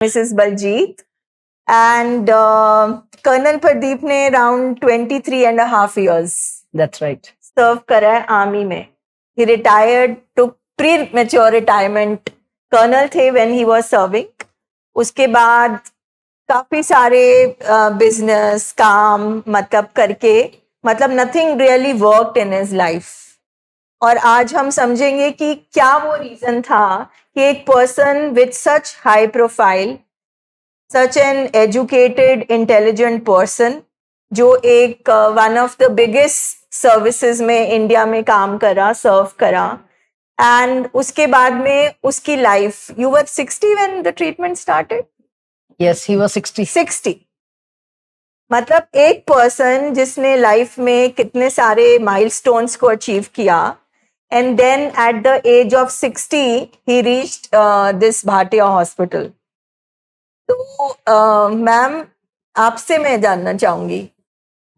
Mrs. Baljeet, and Colonel Pradeep ने around 23.5 years That's right. serve करा है army में. He retired, took premature retirement. Colonel थे when he was serving. उसके बाद काफी सारे बिजनेस काम मतलब करके मतलब nothing really worked in his life. और आज हम समझेंगे कि क्या वो रीजन था कि एक person with such high profile, such an educated intelligent person जो एक one of the biggest services में इंडिया में काम करा, सर्व करा, एंड उसके बाद में उसकी life. You were 60 when the treatment started? Yes, he was 60. 60. मतलब एक पर्सन जिसने लाइफ में कितने सारे माइलस्टोन्स को अचीव किया, and then at the age of 60 he reached this Bhatia hospital. तो मैम आपसे मैं जानना चाहूंगी,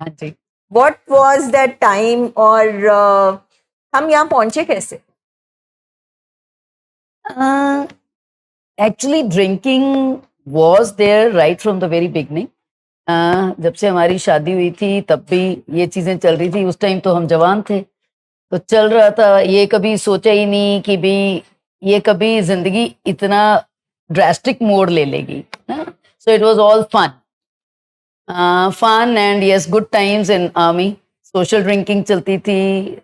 हाँ जी. what was that time और हम यहाँ पहुंचे कैसे? Actually, drinking was there right from the very beginning. जब से हमारी शादी हुई थी तब भी ये चीजें चल रही थी. उस टाइम तो हम जवान थे तो चल रहा था. ये कभी सोचा ही नहीं कि भी ये कभी जिंदगी इतना ड्रास्टिक मोड़ ले लेगी. So it was all fun and yes, good times in army. Social drinking चलती थी,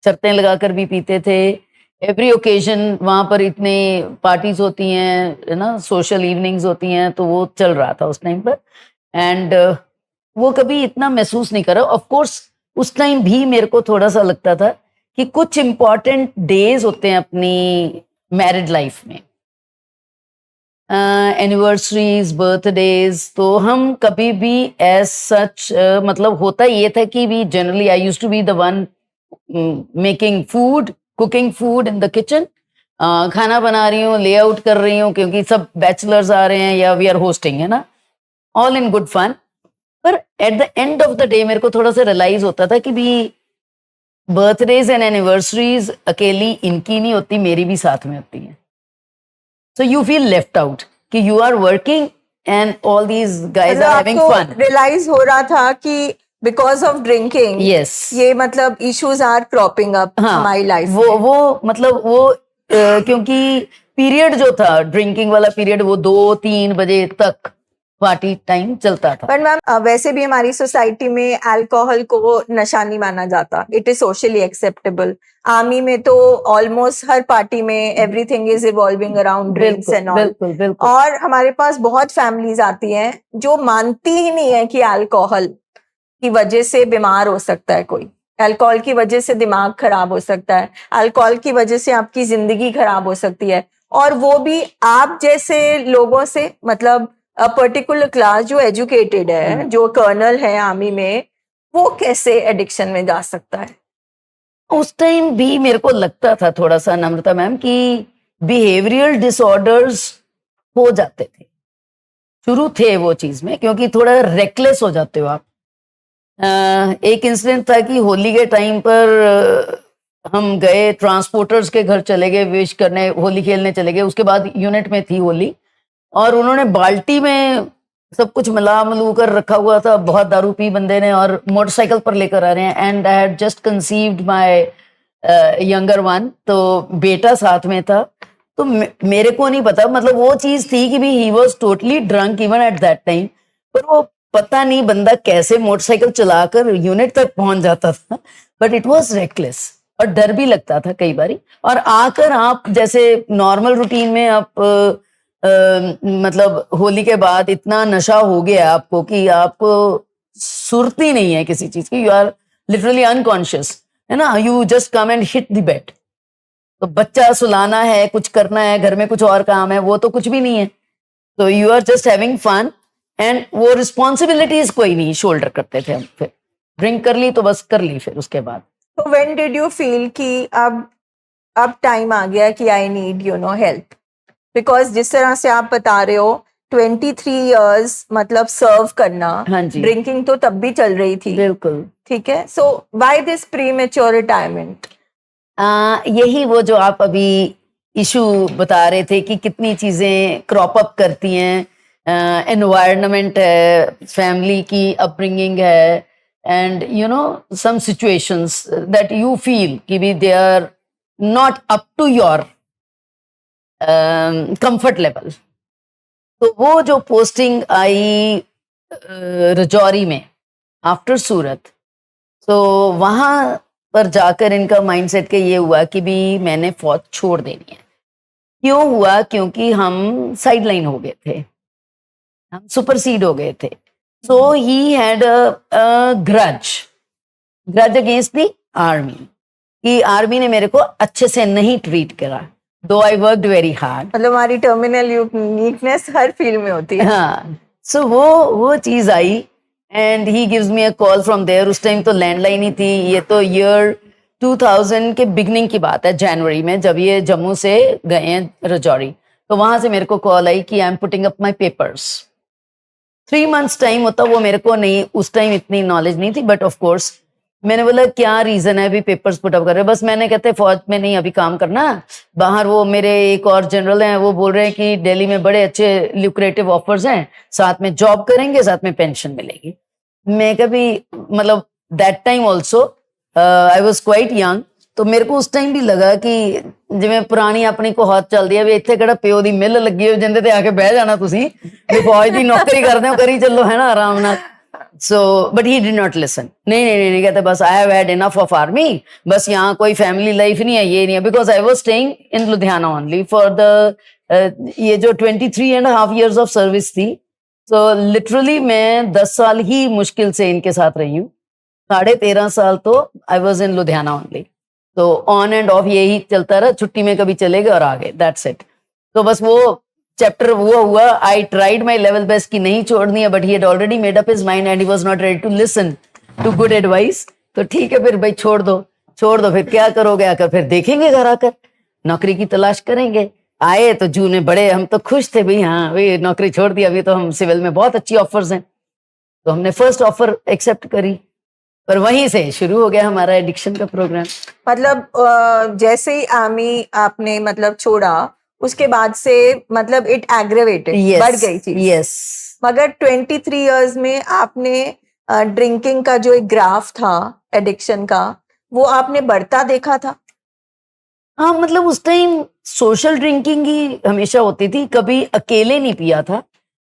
शर्तें लगाकर भी पीते थे. एवरी ओकेजन वहाँ पर इतने पार्टीज होती हैं, है ना, सोशल इवनिंग्स होती हैं, तो वो चल रहा था उस टाइम पर. एंड वो कभी इतना महसूस नहीं करा. ऑफ कोर्स उस टाइम भी मेरे को थोड़ा सा लगता था कि कुछ इम्पॉर्टेंट डेज होते हैं अपनी मैरिड लाइफ में, एनिवर्सरीज, बर्थडेज, तो हम कभी भी एज सच मतलब होता ये था कि भी generally I used to be the one making food, cooking food in the kitchen. खाना बना रही हूँ, लेआउट कर रही हूँ, क्योंकि सब बैचलर्स आ रहे हैं या वी आर होस्टिंग, है ना, ऑल इन गुड फन. पर eight the end of the day मेरे को थोड़ा सा रियलाइज होता था कि भी बर्थडेज एंड एनिवर्सरीज अकेली इनकी नहीं होती, मेरी भी साथ में होती है. So you feel left out कि you are working and all these guys are having fun. Realize हो रहा था कि बिकॉज ऑफ ड्रिंकिंग ये मतलब इश्यूज आर क्रॉपिंग अप हमारी लाइफ. वो मतलब वो क्योंकि पीरियड जो था ड्रिंकिंग वाला पीरियड, वो 2-3 बजे तक पार्टी टाइम चलता था. पर मैम वैसे भी हमारी सोसाइटी में अल्कोहल को नशा नहीं माना जाता. It is socially acceptable. Army में तो ऑलमोस्ट हर पार्टी में everything is evolving around drinks and all. और हमारे पास बहुत फैमिलीज आती हैं जो मानती ही नहीं है कि अल्कोहल की वजह से बीमार हो सकता है कोई, अल्कोहल की वजह से दिमाग खराब हो सकता है, अल्कोहल की वजह से आपकी जिंदगी खराब हो सकती है. और वो भी आप जैसे लोगों से, मतलब पर्टिकुलर क्लास जो एजुकेटेड है, जो कर्नल है आर्मी में, वो कैसे एडिक्शन में जा सकता है? उस टाइम भी मेरे को लगता था थोड़ा सा, नम्रता मैम, कि बिहेवियरल डिसऑर्डर्स हो जाते थे, शुरू थे वो चीज में, क्योंकि थोड़ा रेकलेस हो जाते हो आप. एक इंसिडेंट था कि होली के टाइम पर हम गए, ट्रांसपोर्टर्स के घर चले गए, विश करने, होली खेलने चले गए. उसके बाद यूनिट में थी होली, और उन्होंने बाल्टी में सब कुछ मिला मिलू कर रखा हुआ था, बहुत दारू पी बंदे ने, और मोटरसाइकिल पर लेकर आ रहे हैं. And I had just conceived my younger one, तो बेटा साथ में था. तो मेरे को नहीं पता, मतलब वो चीज थी कि भी he was totally drunk even at that time. पर वो पता नहीं बंदा कैसे मोटरसाइकिल चलाकर यूनिट तक पहुंच जाता था. बट इट वॉज रेकलेस, और डर भी लगता था कई बारी. और आकर आप जैसे नॉर्मल रूटीन में आप मतलब होली के बाद इतना नशा हो गया आपको कि आपको सुरती नहीं है किसी चीज की. यू आर लिटरली अनकॉन्शियस, है ना. You just come and hit the bed. तो बच्चा सुलाना है, कुछ करना है, घर में कुछ और काम है, वो तो कुछ भी नहीं है. तो you are just having fun, and वो रिस्पॉन्सिबिलिटीज कोई नहीं शोल्डर करते थे हम. फिर ड्रिंक कर ली तो बस कर ली. फिर उसके बाद तो व्हेन डिड यू फील कि अब टाइम आ गया कि आई नीड हेल्प? बिकॉज जिस तरह से आप बता रहे हो 23 इयर्स मतलब सर्व करना, ड्रिंकिंग तो तब भी चल रही थी. बिल्कुल ठीक है. So why this premature retirement? यही वो जो आप अभी इशू बता रहे थे कि कितनी चीजें क्रॉप अप करती हैं, एनवायरनमेंट है, फैमिली की अपब्रिंगिंग है, and you know some situations that you feel कि भी they are not up to your comfort level. तो वो जो पोस्टिंग आई रजौरी में आफ्टर सूरत, तो वहां पर जाकर इनका माइंडसेट के ये हुआ कि भी मैंने फौज छोड़ देनी है। क्यों हुआ? क्योंकि हम साइडलाइन हो गए थे, हम सुपरसीड हो गए थे। So he had a grudge against the army कि आर्मी ने मेरे को अच्छे से नहीं ट्रीट करा, दो आई वर्कड वेरी हार्ड। मतलब हमारी टर्मिनल यूनिकनेस हर फील्ड में होती है। हाँ, सो वो चीज आई and he gives me a call from there. उस टाइम तो लैंडलाइन ही थी। ये तो ईयर 2000 के बिगनिंग की बात है, जनवरी में, जब ये जम्मू से गए हैं रजौरी। तो वहां से मेरे को कॉल आई कि I am putting up my papers. 3 months time होता, वो मेरे को नहीं, उस टाइम इतनी नॉलेज नहीं थी, बट ऑफ कोर्स मैंने बोला क्या रीजन है अभी पेपर्स पुट अप कर रहे हैं? बस मैंने कहते फौज में नहीं अभी काम करना, बाहर वो मेरे एक और जनरल हैं, वो बोल रहे हैं कि दिल्ली में बड़े अच्छे ल्यूक्रेटिव ऑफर्स हैं, साथ में जॉब करेंगे, साथ में पेंशन मिलेगी। मैं कभी मतलब that time also I was quite young, तो मेरे को उस टाइम भी लगा कि ਜਿਵੇਂ ਪੁਰਾਣੀ ਆਪਣੀ ਕਹਾਵਤ ਚੱਲਦੀ ਹੈ ਵੀ ਇੱਥੇ ਕਿਹੜਾ ਪਿਓ ਦੀ ਮਿੱਲ ਲੱਗੀ ਹੋਈ ਜਿੰਦੇ ਤੇ ਆ ਕੇ ਬਹਿ ਜਾਣਾ ਤੁਸੀਂ, ਵੀ ਫੌਜ ਦੀ ਨੌਕਰੀ ਕਰਦੇ ਹੋ ਕਰੀ ਚੱਲੋ ਹੈ ਨਾ ਆਰਾਮ ਨਾਲ। So but he did not listen. नहीं कहते बस I have had enough of army, बस यहाँ कोई फैमिली लाइफ नहीं है, ये नहीं है। Because I was staying in Ludhiana only for the ये जो 23.5 years ऑफ सर्विस थी। सो लिटरली मैं 10 साल ही मुश्किल से इनके साथ रही हूँ, 13.5 साल तो I was in Ludhiana only. तो ऑन एंड ऑफ यही चलता रहा, छुट्टी में कभी चले गए और आ गए, दैट्स इट। तो बस वो चैप्टर वो हुआ। I tried my level best कि नहीं छोड़नी है, but he had already made up his mind and he was not ready to listen to good advice. तो ठीक है फिर भाई छोड़ दो, फिर क्या करोगे आकर, फिर देखेंगे घर आकर, नौकरी की तलाश करेंगे। आए तो जून में बड़े हम तो खुश थे भाई, हाँ भाई नौकरी छोड़ दी, अभी तो हम सिविल में बहुत अच्छी ऑफर्स हैं। तो हमने फर्स्ट ऑफर एक्सेप्ट करी, पर वहीं से शुरू हो गया हमारा एडिक्शन का प्रोग्राम। मतलब जैसे ही आर्मी आपने मतलब छोड़ा, उसके बाद से मतलब इट एग्रेवेटेड, बढ़ गई चीज। यस। मगर 23 इयर्स में आपने ड्रिंकिंग का जो एक ग्राफ था एडिक्शन का, वो आपने बढ़ता देखा था? हाँ, मतलब उस टाइम सोशल ड्रिंकिंग ही हमेशा होती थी, कभी अकेले नहीं पिया था।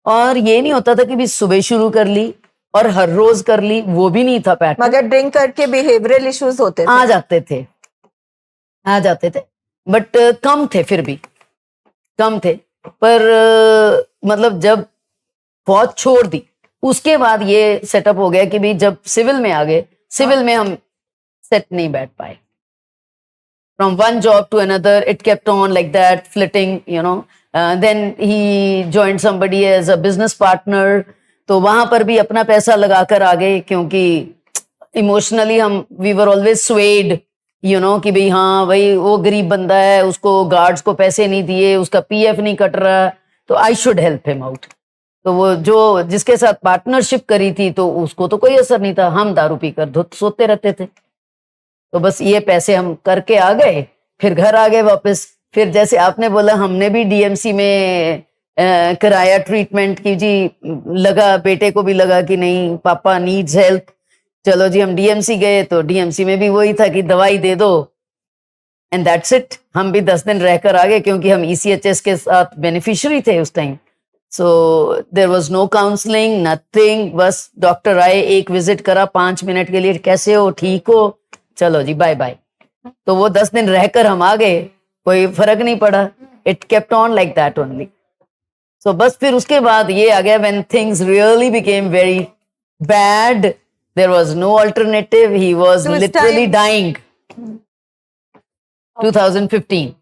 और ये नहीं होता था कि भी सुबह शुरू कर ली और हर रोज कर ली, वो भी नहीं था पैटर्न। मगर ड्रिंक करके बिहेवियरल इश्यूज होते थे? आ जाते थे बट कम थे, फिर भी कम थे। पर मतलब जब फौज छोड़ दी उसके बाद ये सेटअप हो गया कि भी जब सिविल में आ गए, सिविल में हम सेट नहीं बैठ पाए। From one job to another, it kept on like that, flitting, you know. Then he joined somebody as a business partner. तो वहां पर भी अपना पैसा लगाकर आ गए, क्योंकि इमोशनली हम we were always swayed, you know, कि भाई हाँ भाई वो गरीब बंदा है, उसको गार्ड्स को पैसे नहीं दिए, उसका पीएफ नहीं कट रहा, तो I should help him out. तो वो जो जिसके साथ पार्टनरशिप करी थी तो उसको तो कोई असर नहीं था, हम दारू पीकर सोते रहते थे। तो बस ये पैसे हम करके आ गए, फिर घर आ गए वापस। फिर जैसे आपने बोला, हमने भी डीएमसी में कराया ट्रीटमेंट की जी, लगा बेटे को भी लगा कि नहीं पापा नीड्स हेल्प, चलो जी हम डीएमसी गए। तो डीएमसी में भी वही था कि दवाई दे दो एंड दैट्स इट। हम भी 10 दिन रहकर आ गए, क्योंकि हम ईसीएचएस के साथ बेनिफिशियरी थे उस time. So there was no counselling, nothing. बस डॉक्टर आए, एक विजिट करा 5 मिनट के लिए, कैसे हो, ठीक हो, चलो जी बाय बाय। तो वो 10 दिन रहकर हम आ गए, कोई फर्क नहीं पड़ा। It kept on like that only. So बस फिर उसके बाद ये आ गया, when things really became very bad, there was no alternative, he was literally dying. 2015.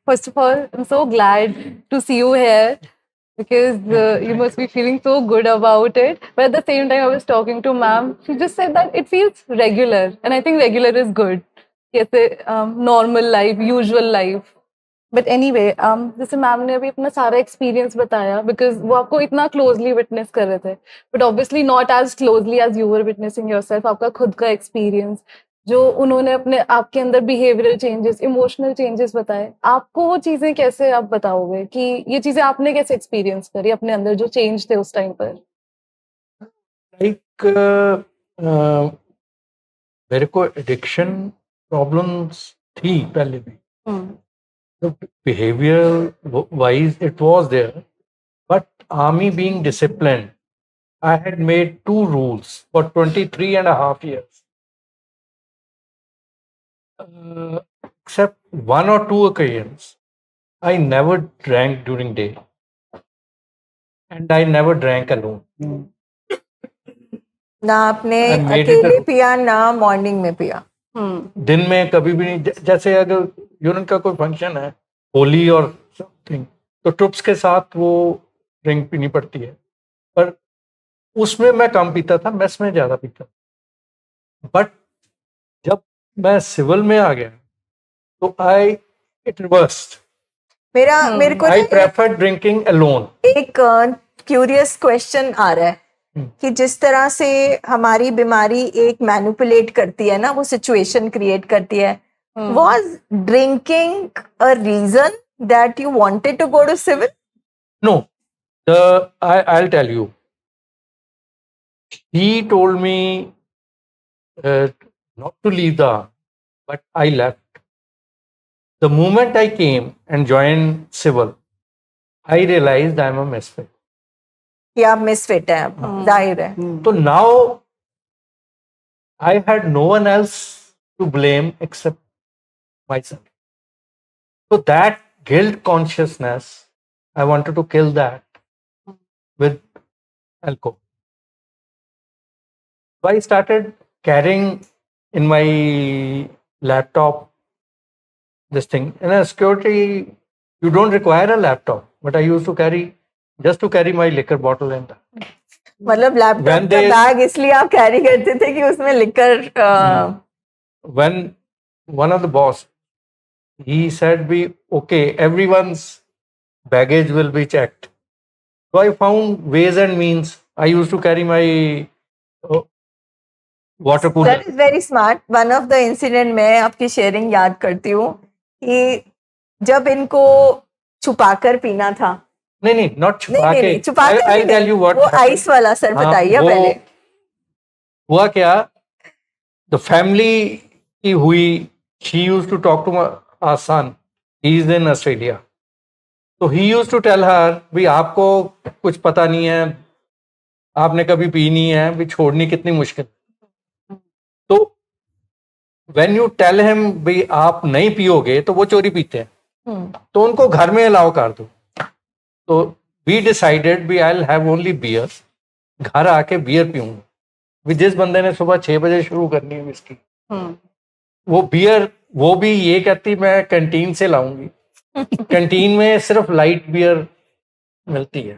First of all, I'm so glad to see you here, because you must be feeling so good about it. But at the same time, I was talking to ma'am. She just said that it feels regular, and I think regular is good. Yes, normal life, usual life. But anyway, जैसे ma'am ने अभी अपना सारा experience बताया, because वो आपको इतना closely witness कर रहे थे, but obviously not as closely as you were witnessing yourself. आपका खुद का एक्सपीरियंस जो उन्होंने अपने आपके अंदर बिहेवियरल चेंजेस, इमोशनल चेंजेस बताए, आपको वो चीजें कैसे आप बताओगे कि ये चीजें आपने कैसे एक्सपीरियंस करी अपने अंदर जो चेंज थे उस टाइम पर? लाइक मेरे को एडिक्शन प्रॉब्लम्स थी पहले भी, तो behavioral wise it was there, but army being disciplined, I had made 2 rules for 23 and a half years. Except 1 or 2 occasions, I never drank during day, and I never drank alone. ना आपने I made it अकेले a- पिया ना morning में पिया. दिन में कभी भी नहीं, जैसे अगर यूनियन का कोई फंक्शन है, होली और समथिंग, तो ट्रुप्स के साथ वो ड्रिंक पीनी पड़ती है, पर उसमें मैं कम पीता था, मेस में ज्यादा पीता था. बट जब मैं सिविल में आ गया तो इट रिवर्स्ड. मेरे को आई ना प्रेफर ड्रिंकिंग अलोन. एक क्यूरियस क्वेश्चन आ रहा है कि जिस तरह से हमारी बीमारी एक मैनिपुलेट करती है ना, वो सिचुएशन क्रिएट करती है. Was drinking a reason that you wanted to go to civil? No, I'll tell you. He told me not to leave the army, but I left. The moment I came and joined civil, I realized I'm a misfit. कि आप misfit हैं, अब जाहिर है. So now I had no one else to blame except myself. So that guilt consciousness, I wanted to kill that with alcohol. So I started carrying in my laptop this thing. In a security, you don't require a laptop, but I used to carry my liquor bottle and मतलब laptop When का they- bag इसलिए आप carry करते थे कि उसमें liquor when one of the boss, he said, okay, everyone's baggage will be checked. So I found ways and means. I used to carry my water cooler. That is very smart. One of the incident मैं आपकी sharing याद करती हूँ कि जब इनको छुपाकर पीना था. नहीं, not छुपा के. छुपाकर I'll भी tell you नहीं, what वो happened. आइस वाला सर हाँ, बताइए वो पहले. हुआ क्या, द फैमिली की हुई, she used to talk to our son, he is in Australia. तो he used to tell her, भी आपको कुछ पता नहीं है, आपने कभी पी नहीं है, भी छोड़नी कितनी मुश्किल. तो व्हेन यू टेल हिम भी आप नहीं पियोगे, तो वो चोरी पीते हैं. तो उनको घर में अलाउ कर दो. तो वी डिसाइडेड भी I will have only beer. घर आके बियर पीऊंगा. भी जिस बंदे ने सुबह 6 बजे शुरू करनी है विस्की, वो बियर, वो भी ये कहती मैं कैंटीन से लाऊंगी. कैंटीन में सिर्फ लाइट बियर मिलती है.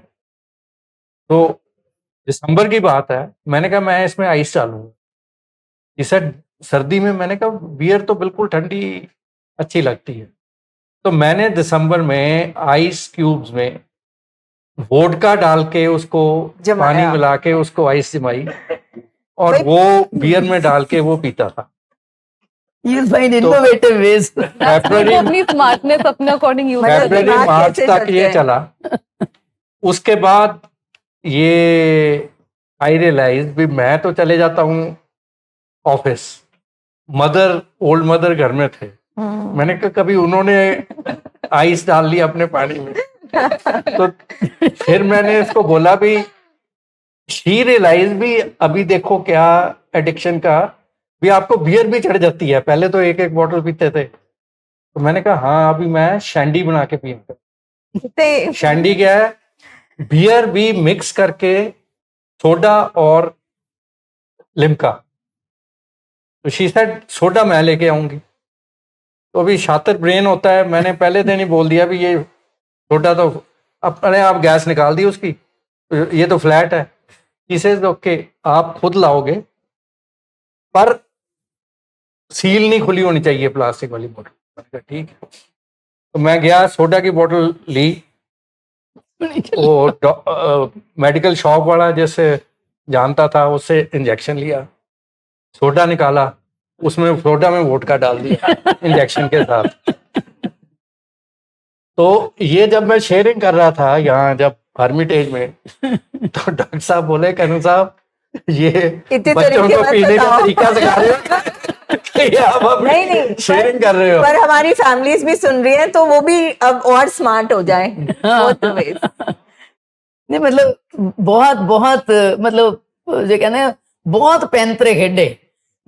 तो दिसंबर की बात है, मैंने कहा मैं इसमें आइस डालूंगा. इस सर्दी में मैंने कहा बियर तो बिल्कुल ठंडी अच्छी लगती है. तो मैंने दिसंबर में आइस क्यूब्स में वोडका डाल के उसको जमाया. पानी मिला के उसको आइस जमाई और भाई- वो बियर में डाल के वो पीता था. You'll find innovative ways. February- वो अपनी स्मार्टनेस अपने अकॉर्डिंग यूज मतलब फरवरी दिमाग मार्च कैसे तक चलते ये हैं? चला. उसके बाद ये आई रियलाइज भी मैं तो चले जाता हूँ ऑफिस, ओल्ड मदर घर में थे. मैंने कहा कभी उन्होंने आइस डाल लिया अपने पानी में. तो फिर मैंने इसको बोला भी, शी रियलाइज भी अभी देखो क्या एडिक्शन का, भी आपको बियर भी चढ़ जाती है. पहले तो एक बॉटल पीते थे. तो मैंने कहा हाँ, अभी मैं शैंडी बना के पीऊंगा. कितने शैंडी क्या है, बियर भी मिक्स करके सोडा और लिम्का. तो शी सेड सोडा मैं लेके आऊंगी. तो अभी शातिर ब्रेन होता है, मैंने पहले दिन ही बोल दिया भी ये सोडा तो अपने आप गैस निकाल दी उसकी, ये तो फ्लैट है. शी सेड ओके आप खुद लाओगे, पर सील नहीं खुली होनी चाहिए प्लास्टिक वाली बोतल. मैंने कहा ठीक है. तो मैं गया, सोडा की बोतल ली, वो मेडिकल शॉप वाला जैसे जानता था, उससे इंजेक्शन लिया, सोडा निकाला, उसमें सोडा में वोडका डाल दिया इंजेक्शन के साथ। तो ये जब मैं शेयरिंग कर रहा था यहाँ जब हर्मिटेज में, तो डॉक्टर साहब बोले कनु साहब ये इतने बच्चों तरीके को मत पीने का बताओ। तरीका सिखा रहे हो कि ये आप नहीं, नहीं, अपनी शेयरिंग कर रहे हो। पर हमारी फैमिलीज भी सुन रही हैं तो वो भी अब और स्मार्ट हो जाए both the ways। नहीं मतलब बहुत बहुत मतलब जो कहते हैं बहुत पैंतरे खेडे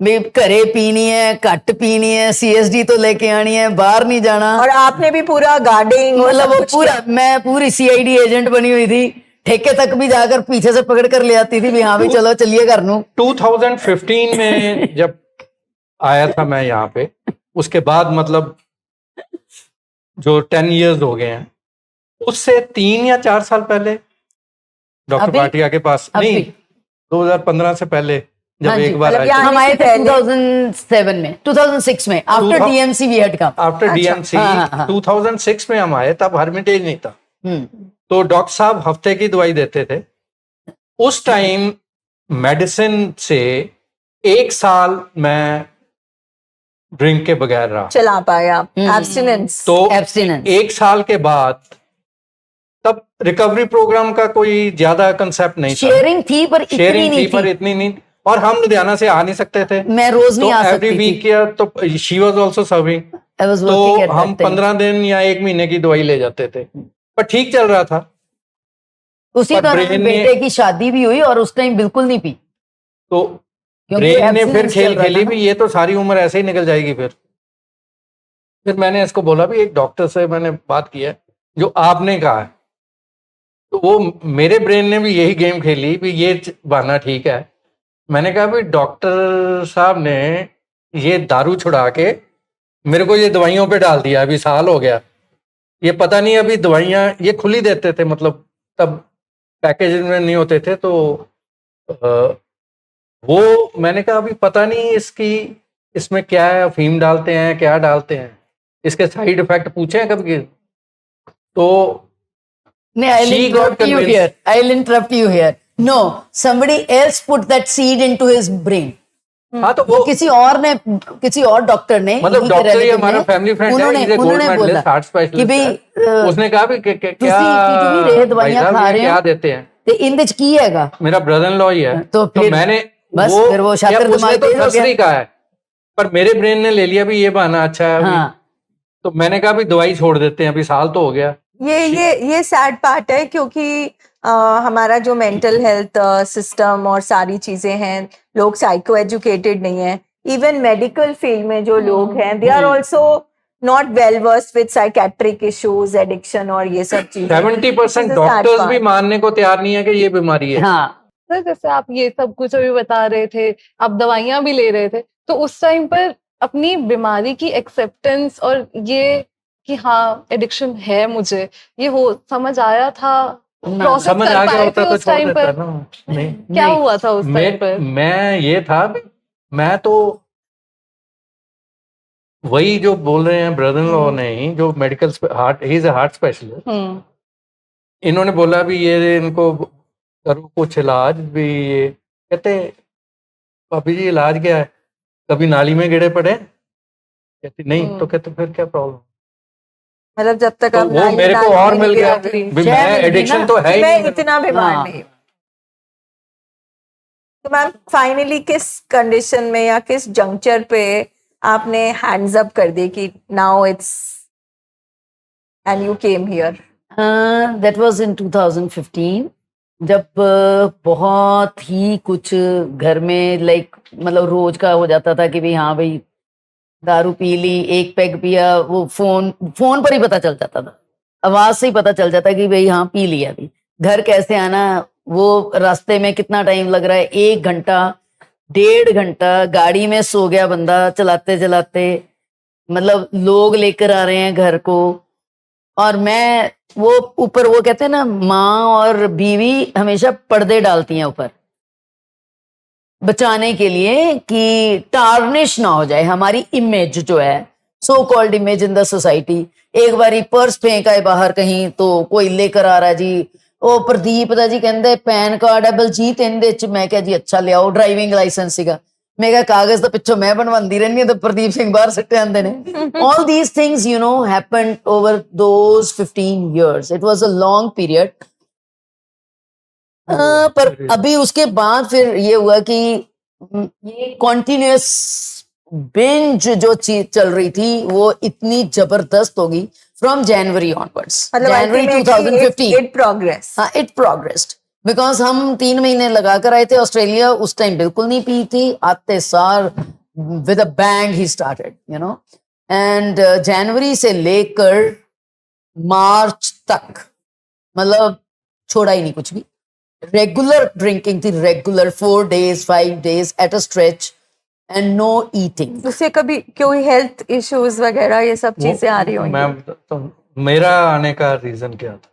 भी, घरे पीनी है, घट पीनी है, CSD तो लेके आनी है, बाहर नहीं जाना। और आपने भी पूरा गार्डिंग मतलब वो पूरा, मैं पूरी CID एजेंट बनी हुई थी, ठेके तक भी जाकर पीछे से पकड़ कर ले आती थी भी हाँ भी चलो चलिए घर नू। 2015 में जब आया था मैं यहाँ पे, उसके बाद मतलब जो 10 इयर्स हो गए हैं, उससे 3 या 4 साल पहले डॉक्टर अभी? भाटिया के पास अभी? नहीं, 2015 से पहले जब हाँ जी, एक बार मतलब आए यहाँ हम आए थे पहले? 2007 में, 2006 में, after 2000 DMC we had come. After अच्छा, DMC हाँ, हाँ। 2006 में हम आए, तब हर्मिटेज नहीं था। तो डॉक्टर साहब हफ्ते की दवाई देते थे। उस टाइम मेडिसिन से 1 साल मैं ड्रिंक के बगैर रहा। चला पाया एब्स्टिनेंस। तो एब्स्टिनेंस। 1 साल के बाद तब रिकवरी प्रोग्राम का कोई ज्यादा कंसेप्ट नहीं था। शेयरिंग थी पर इतनी शेयरिंग नहीं थी पर इतनी नहीं, और हम लुधियाना से आ नहीं सकते थे। मैं रोज तो नहीं आ एवरी सकती वीक थी। किया तो she was also serving. I was तो working at हम that time. 15 दिन या 1 महीने की दवाई ले जाते थे, पर ठीक चल रहा था। उसी पर दौरान ब्रेन ने- बेटे की शादी भी हुई और उस टाइम बिल्कुल नहीं पी, तो क्योंकि ब्रेन ने फिर abstinence खेल चल रहा खेली था भी, ना। ये तो सारी उम्र ऐसे ही निकल जाएगी। फिर मैंने इसको बोला भी, एक डॉक्टर से मैंने बात की है जो आपने कहा है, तो वो मेरे ब्रेन ने भी यही गेम खेली भी ये बहाना ठीक है। मैंने कहा भी डॉक्टर साहब ने ये दारू छुड़ा के मेरे को ये दवाइयों पे डाल दिया, अभी साल हो गया, ये पता नहीं अभी दवाइयाँ ये खुली देते थे, मतलब तब पैकेज में नहीं होते थे। तो वो मैंने कहा अभी पता नहीं इसमें क्या है, अफीम डालते हैं क्या डालते हैं, इसके साइड इफेक्ट पूछे हैं कभी? तो नहीं, I'll She got interrupt you convinced. here. I'll interrupt you here. No, somebody else put that seed into his brain. हाँ, तो वो वो किसी और डॉक्टर ने, मतलब इन्हीं के डॉक्टर ही relative हमारा ने, फैमिली फ्रेंड है, उन्होंने he's a gold उन्होंने बोला medalist, heart कि specialist भाई है। उसने कहा भी क्या ਤੁਸੀਂ ਜਿਹੜੀ ਦਵਾਈਆਂ भाई साहब, ਖਾ ये ਰਹੇ क्या हो देते हैं? ਤੇ ਇਹਦੇ ਚ ਕੀ ਹੈਗਾ? मेरा ब्रदर इन लॉ ही है। तो फिर मैंने बस फिर वो क्या शातिर उसने दिमाग तो तेज हो नर्सरी गया। का है, पर मेरे ब्रेन ने ले लिया भी ये बहाना अच्छा है अभी। हाँ, तो मैंने कहा भी दवाई छोड़ देते हैं, अभी साल तो हो गया। ये सैड पार्ट है क्योंकि हमारा जो मेंटल हेल्थ सिस्टम और सारी चीजें हैं, लोग साइको एजुकेटेड नहीं है। इवन मेडिकल फील्ड में जो लोग हैं, they are also not well versed with psychiatric issues, addiction और ये सब चीजें। 70% This is a sad doctors भी part. मानने को तैयार नहीं है कि ये बीमारी है। हाँ, सर जैसे आप ये सब कुछ अभी बता रहे थे, आप दवाइयां भी ले रहे थे, तो उस टाइम पर अपनी बीमारी की एक्सेप्टेंस और ये कि हाँ एडिक्शन है मुझे, ये हो समझ आया था? प्रोसेस समझ कर आ गया पाए होता थे तो उस छोड़ टाइम देता पर? ना। नहीं, क्या नहीं, हुआ था उस टाइम पर? मैं ये था भी, मैं तो वही जो बोल रहे हैं ब्रदर इन लॉ ने ही, जो medical heart, he is a heart specialist, इन्होंने बोला भी ये इनको करो कुछ इलाज भी। ये कहते भाभी जी इलाज क्या है, कभी नाली में गिरे पड़े? कहती नहीं। तो कहते फिर क्या प्रॉब्लम? मतलब जब तक तो आप वो मेरे को और मिल गया भी भी, शह मैं मिल गई एडिक्शन ना। तो है ही मैं नहीं। इतना बीमार हाँ। नहीं हूँ। तो मैम फाइनली किस कंडीशन में या किस जंक्चर पे आपने हैंड्स अप कर दी कि now it's and you came here? That was in 2015, जब बहुत ही कुछ घर में लाइक मतलब रोज का हो जाता था कि भाई हाँ भाई दारू पी ली, एक पैग पिया, वो फोन पर ही पता चल जाता था, आवाज से ही पता चल जाता कि भाई हाँ पी लिया। अभी घर कैसे आना, वो रास्ते में कितना टाइम लग रहा है, 1 घंटा 1.5 घंटा गाड़ी में सो गया बंदा चलाते चलाते, मतलब लोग लेकर आ रहे हैं घर को। और मैं वो ऊपर, वो कहते हैं ना माँ और बीवी हमेशा पर्दे डालती हैं ऊपर बचाने के लिए कि टार्निश ना हो जाए हमारी इमेज जो है, so called image in the society. एक बारी पर्स फेंका है बाहर कहीं तो कोई लेकर आ रहा है जी, ओ प्रदीप दा जी कहंदे पैन कार्ड है बलजीत इहदे च। मैं क्या जी अच्छा ले आओ, ड्राइविंग लाइसेंस सीगा। मैं कहा कागज तो पिछो मैं बनवांदी रहनी है तो प्रदीप सिंह बाहर सट्टे आंदे ने. All these things, you know, happened over those 15 years. It was a long period. पर अभी उसके बाद फिर ये हुआ कि ये कॉन्टिन्यूस बिंज जो चीज चल रही थी वो इतनी जबरदस्त होगी from January onwards. January 2015 it progress. हाँ, इट प्रोग्रेस्ड बिकॉज हम 3 महीने लगा कर आए थे ऑस्ट्रेलिया. उस टाइम बिल्कुल नहीं पी थी. आते सार with a bang he started, you know. And जनवरी से लेकर मार्च तक मतलब छोड़ा ही नहीं कुछ भी. रेगुलर ड्रिंकिंग थी, regular 4 days 5 days at a stretch and no eating. उससे कभी कोई हेल्थ इश्यूज वगैरह ये सब चीजें आ रही होंगी? मैं बताता हूँ, मेरा आने का रीजन क्या था.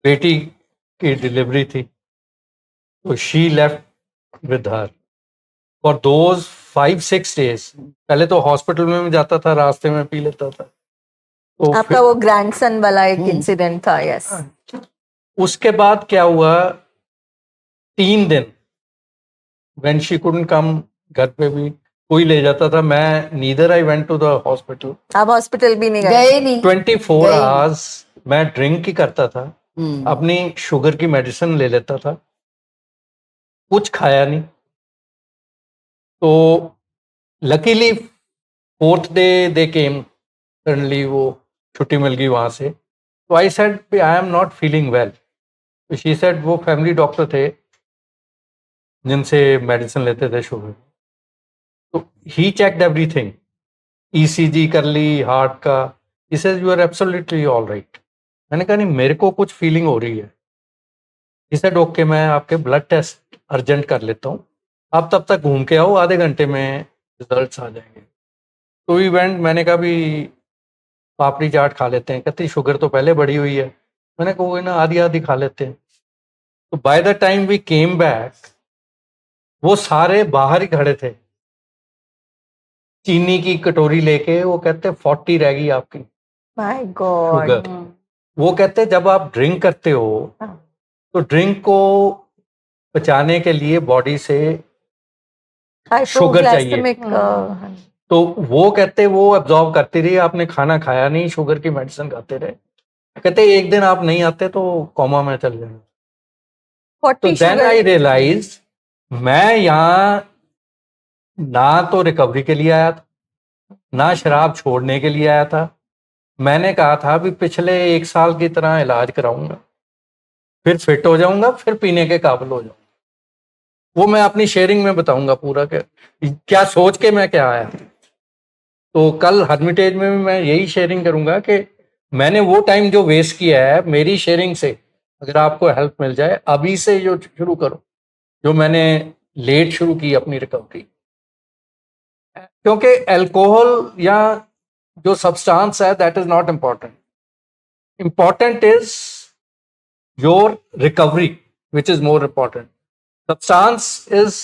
बेटी की डिलीवरी थी तो she left with her for those 5-6 days. पहले तो हॉस्पिटल में भी जाता था, रास्ते में पी लेता था. तो आपका वो ग्रैंडसन वाला एक इंसिडेंट था. यस. उसके बाद क्या हुआ, 3 दिन व्हेन शी कुडंट कम, घर पे भी कोई ले जाता था. मैं neither I went to the hospital. आप हॉस्पिटल भी नहीं गए? गए नहीं. 24 गए। आवर्स मैं ड्रिंक ही करता था. अपनी शुगर की मेडिसिन ले लेता था, कुछ खाया नहीं. तो लकीली 4th day दे केम, सडनली वो छुट्टी मिल गई वहां से. तो I said I am not feeling well. तो शी सेड, वो फैमिली डॉक्टर थे जिनसे मेडिसिन लेते थे शुगर. तो ही चेक्ड एवरीथिंग, ईसीजी कर ली हार्ट का. He said you are absolutely all right. मैंने कहा नहीं, मेरे को कुछ फीलिंग हो रही है. ही सेड ओके, मैं आपके ब्लड टेस्ट अर्जेंट कर लेता हूँ, आप तब तक घूम के आओ, आधे घंटे में रिजल्ट्स आ जाएंगे. तो इवेंट मैंने कहा भी पापड़ी चाट खा लेते हैं. कहती शुगर तो पहले बढ़ी हुई है. मैंने कहा वो ना आधी आधी खा लेते हैं. तो by the time we came back, वो सारे बाहर ही खड़े थे चीनी की कटोरी लेके. वो कहते 40 रह गई आपकी माय गॉड. शुगर. वो कहते जब आप ड्रिंक करते हो तो ड्रिंक को पचाने के लिए बॉडी से शुगर चाहिए. हाइपोग्लाइसेमिक. तो वो कहते वो एब्जॉर्ब करती रही, आपने खाना खाया नहीं, शुगर की मेडिसिन खाते रहे. कहते एक दिन आप नहीं आते तो कोमा में चल जाएंगे. तो देन आई रियलाइज मैं यहाँ ना तो रिकवरी के लिए आया था, ना शराब छोड़ने के लिए आया था. मैंने कहा था भी पिछले 1 साल की तरह इलाज कराऊंगा, फिर फिट हो जाऊंगा, फिर पीने के काबिल हो जाऊंगा. वो मैं अपनी शेयरिंग में बताऊंगा पूरा क्या सोच के मैं क्या आया. तो कल हर्मिटेज में भी मैं यही शेयरिंग करूंगा कि मैंने वो टाइम जो वेस्ट किया है, मेरी शेयरिंग से अगर आपको हेल्प मिल जाए, अभी से जो शुरू करो, जो मैंने लेट शुरू की अपनी रिकवरी. क्योंकि अल्कोहल या जो सब्सटेंस है that is not important. Important is your recovery which is more important. Substance is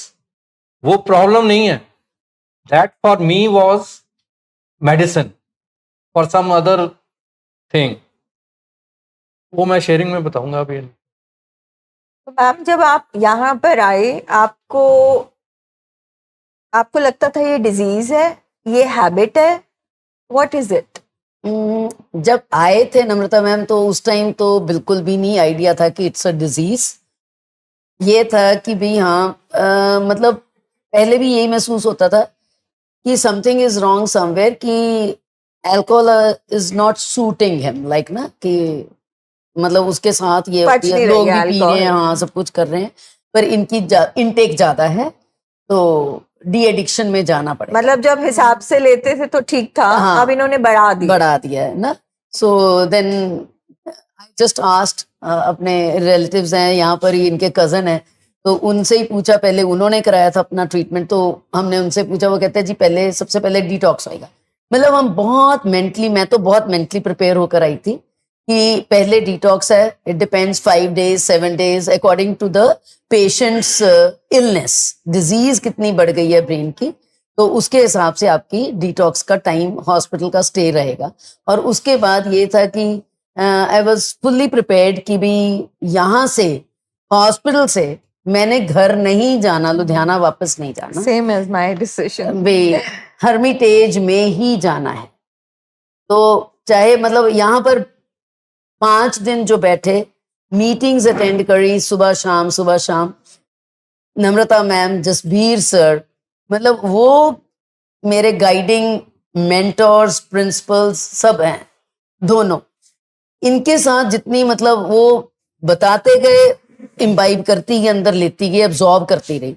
वो प्रॉब्लम नहीं है. That for me was medicine for some other thing. वो मैं शेयरिंग में बताऊंगा अभी. तो मैम जब आप यहाँ पर आए, आपको लगता था ये डिजीज है, ये हैबिट है, व्हाट इज इट? जब आए थे नम्रता मैम तो उस टाइम तो बिल्कुल भी नहीं आइडिया था कि इट्स अ डिजीज. ये था कि भाई हाँ मतलब पहले भी यही महसूस होता था कि समथिंग इज रॉन्ग समवेयर, कि alcohol is not shooting him, like ना कि मतलब उसके साथ ये पच नहीं लोग रही भी पी रहे हैं, हाँ सब कुछ कर रहे हैं, पर इनकी इनटेक ज्यादा है तो डी एडिक्शन में जाना पड़ेगा. मतलब जब हिसाब से लेते थे तो ठीक था, हाँ, अब इन्होंने बढ़ा दिया है ना. So then I just asked, अपने रिलेटिव्स हैं यहाँ पर ही, इनके कजन है, तो उनसे ही पूछा. पहले उन्होंने कराया था अपना ट्रीटमेंट, तो हमने उनसे पूछा. वो कहते हैं जी पहले सबसे पहले डिटॉक्स होएगा. मतलब हम बहुत मेंटली, मैं तो बहुत मेंटली प्रिपेयर होकर आई थी कि पहले डिटॉक्स है. It depends 5 days 7 days according to the patient's illness, disease कितनी बढ़ गई है ब्रेन की, तो उसके हिसाब से आपकी डिटॉक्स का टाइम, हॉस्पिटल का स्टे रहेगा. और उसके बाद ये था कि आई वाज फुल्ली प्रिपेयर्ड कि भी यहाँ से हॉस्पिटल से मैंने घर नहीं जाना, लुधियाना वापस नहीं जाना, Same as my decision. Way Hermitage में ही जाना है। तो चाहे मतलब यहाँ पर 5 दिन जो बैठे, मीटिंग्स अटेंड करी सुबह शाम, नम्रता मैम, जसबीर सर, मतलब वो मेरे गाइडिंग मेंटोर्स, प्रिंसिपल्स सब हैं दोनों। इनके साथ जितनी मतलब वो बताते गए, इम्बाइब करती गई, अंदर लेती गई, एब्जॉर्ब करती रही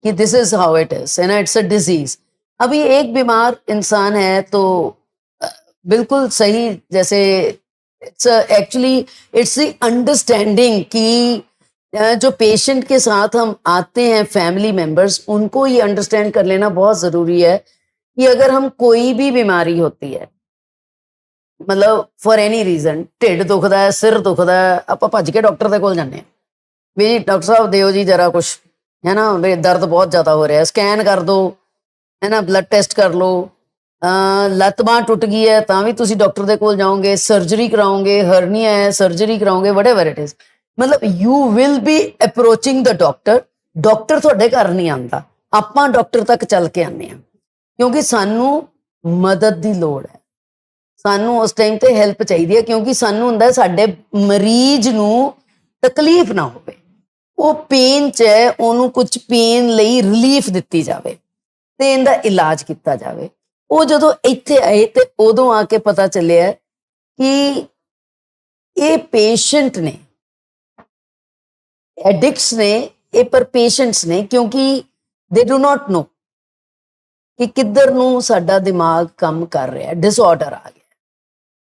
कि this is how it is and it's a disease. अभी एक बीमार इंसान है तो बिल्कुल सही, जैसे it's actually it's the understanding कि जो पेशेंट के साथ हम आते हैं, फैमिली मेंबर्स, उनको ये अंडरस्टैंड कर लेना बहुत ज़रूरी है कि अगर हम कोई भी बीमारी होती है, मतलब फॉर एनी रीजन, ढिड दुखदा है, सिर दुखदा है, ਆਪਾਂ ਭੱਜ ਕੇ ਡਾਕਟਰ ਦੇ ਕੋਲ ਜਾਂਦੇ ਹਾਂ ਵੀ ਡਾਕਟਰ ਸਾਹਿਬ ਦਿਓ ਜੀ ਜਰਾ ਕੁਛ, ਹੈ ਨਾ, ਵੀ ਦਰਦ ਬਹੁਤ ਜ਼ਿਆਦਾ ਹੋ ਰਿਹਾ, ਸਕੈਨ ਕਰ ਦਿਓ, ਹੈ ਨਾ, ਬਲੱਡ ਟੈਸਟ ਕਰ ਲਓ, ਲੱਤ ਬਾਂਹ ਟੁੱਟ ਗਈ ਹੈ ਤਾਂ ਵੀ ਤੁਸੀਂ ਡਾਕਟਰ ਦੇ ਕੋਲ ਜਾਓਗੇ, ਸਰਜਰੀ ਕਰਾਓਗੇ, ਹਰਨੀਆ ਹੈ ਸਰਜਰੀ ਕਰਾਓਗੇ, ਵਟਐਵਰ ਇਟ ਇਜ਼, ਮਤਲਬ you will be ਅਪਰੋਚਿੰਗ the doctor. Doctor ਤੁਹਾਡੇ ਘਰ ਨਹੀਂ ਆਉਂਦਾ, ਆਪਾਂ ਡਾਕਟਰ ਤੱਕ ਚੱਲ ਕੇ ਆਉਂਦੇ ਹਾਂ, ਕਿਉਂਕਿ ਸਾਨੂੰ ਮਦਦ ਦੀ ਲੋੜ ਹੈ, ਸਾਨੂੰ ਉਸ ਟਾਈਮ ਤੇ ਹੈਲਪ ਚਾਹੀਦੀ ਹੈ, ਕਿਉਂਕਿ ਸਾਨੂੰ ਹੁੰਦਾ ਸਾਡੇ ਮਰੀਜ਼ ਨੂੰ ਤਕਲੀਫ ਨਾ ਹੋਵੇ, ਉਹ ਪੇਨ 'ਚ ਹੈ, ਉਹਨੂੰ ਕੁਝ ਪੇਨ ਲਈ ਰਿਲੀਫ ਦਿੱਤੀ ਜਾਵੇ ਤੇ ਇਹਦਾ ਇਲਾਜ ਕੀਤਾ ਜਾਵੇ। ਉਹ ਜਦੋਂ ਇੱਥੇ ਆਏ ਤੇ ਉਦੋਂ ਆ ਕੇ ਪਤਾ ਚੱਲਿਆ ਕਿ ਇਹ ਪੇਸ਼ੈਂਟ ਨੇ, एडिक्ट्स ने, ये पर पेशेंट्स ने, क्योंकि दे डू नॉट नो कि किधर नू साडा दिमाग काम कर रहा है, डिसऑर्डर आ गया।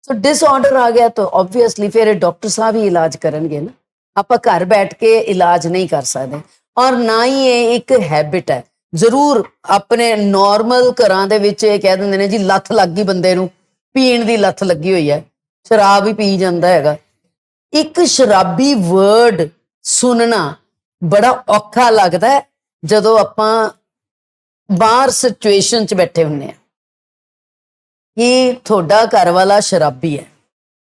सो डिसऑर्डर आ गया तो ऑब्वियसली फिर डॉक्टर साहब ही इलाज करेंगे ना, आप घर बैठ के इलाज नहीं कर सकते। और ना ही ये एक हैबिट है, जरूर अपने नॉर्मल घरां दे विच ये कह दिंदे ने जी लत लग गई बंदे नू, पीण दी लत लगी हुई है, शराब ही पी जांदा हैगा। एक शराबी वर्ड सुनना बड़ा औखा लगता है ਜਦੋਂ ਆਪਾਂ ਬਾਹਰ ਸਿਚੁਏਸ਼ਨ 'ਚ ਬੈਠੇ ਹੁੰਨੇ ਆ ਕਿ ਤੁਹਾਡਾ ਘਰ ਵਾਲਾ ਸ਼ਰਾਬੀ ਹੈ,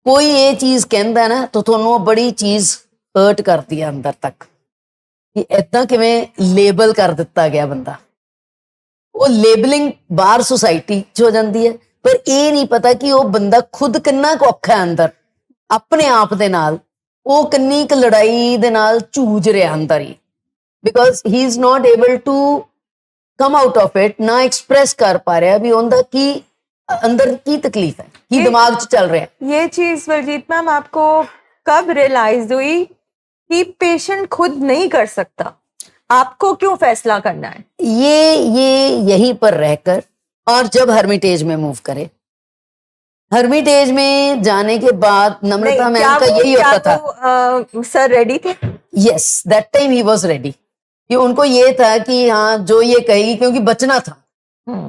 ਕੋਈ ਇਹ ਚੀਜ਼ ਕਹਿੰਦਾ ਨਾ ਤਾਂ ਤੁਹਾਨੂੰ ਉਹ ਬੜੀ ਚੀਜ਼ ਹਰਟ ਕਰਦੀ ਹੈ ਅੰਦਰ ਤੱਕ ਕਿ ਇਦਾਂ ਕਿਵੇਂ ਲੇਬਲ ਕਰ ਦਿੱਤਾ ਗਿਆ ਬੰਦਾ। ਉਹ ਲੇਬਲਿੰਗ ਬਾਹਰ ਸੁਸਾਇਟੀ 'ਚ ਹੋ ਜਾਂਦੀ ਹੈ, ਪਰ ਇਹ ਨਹੀਂ ਪਤਾ ਕਿ ਉਹ ਬੰਦਾ ਖੁਦ ਕਿੰਨਾ ਕੁ ਔਖਾ ਹੈ ਅੰਦਰ ਆਪਣੇ ਆਪ ਦੇ ਨਾਲ, ਉਹ ਕਿੰਨੀ ਕੁ ਲੜਾਈ ਦੇ ਨਾਲ ਝੂਝ ਰਿਹਾ ਅੰਦਰ ਹੀ, because he is not able to come out of it, ਨਾ ਐਕਸਪ੍ਰੈਸ ਕਰ ਪਾ ਰਿਹਾ ਵੀ ਉਹਦਾ ਕੀ अंदर की तकलीफ है, की दिमाग च चल रहा है। ये चीज बलजीत मैम आपको कब रियलाइज हुई कि पेशेंट खुद नहीं कर सकता, आपको क्यों फैसला करना है? ये यहीं पर रहकर, और जब हर्मिटेज में मूव करे, हर्मिटेज में जाने के बाद नम्रता मैम का यही होता था। सर रेडी थे? Yes, that time he was ready, कि उनको ये था कि हाँ जो ये कहेगी, क्योंकि बचना था,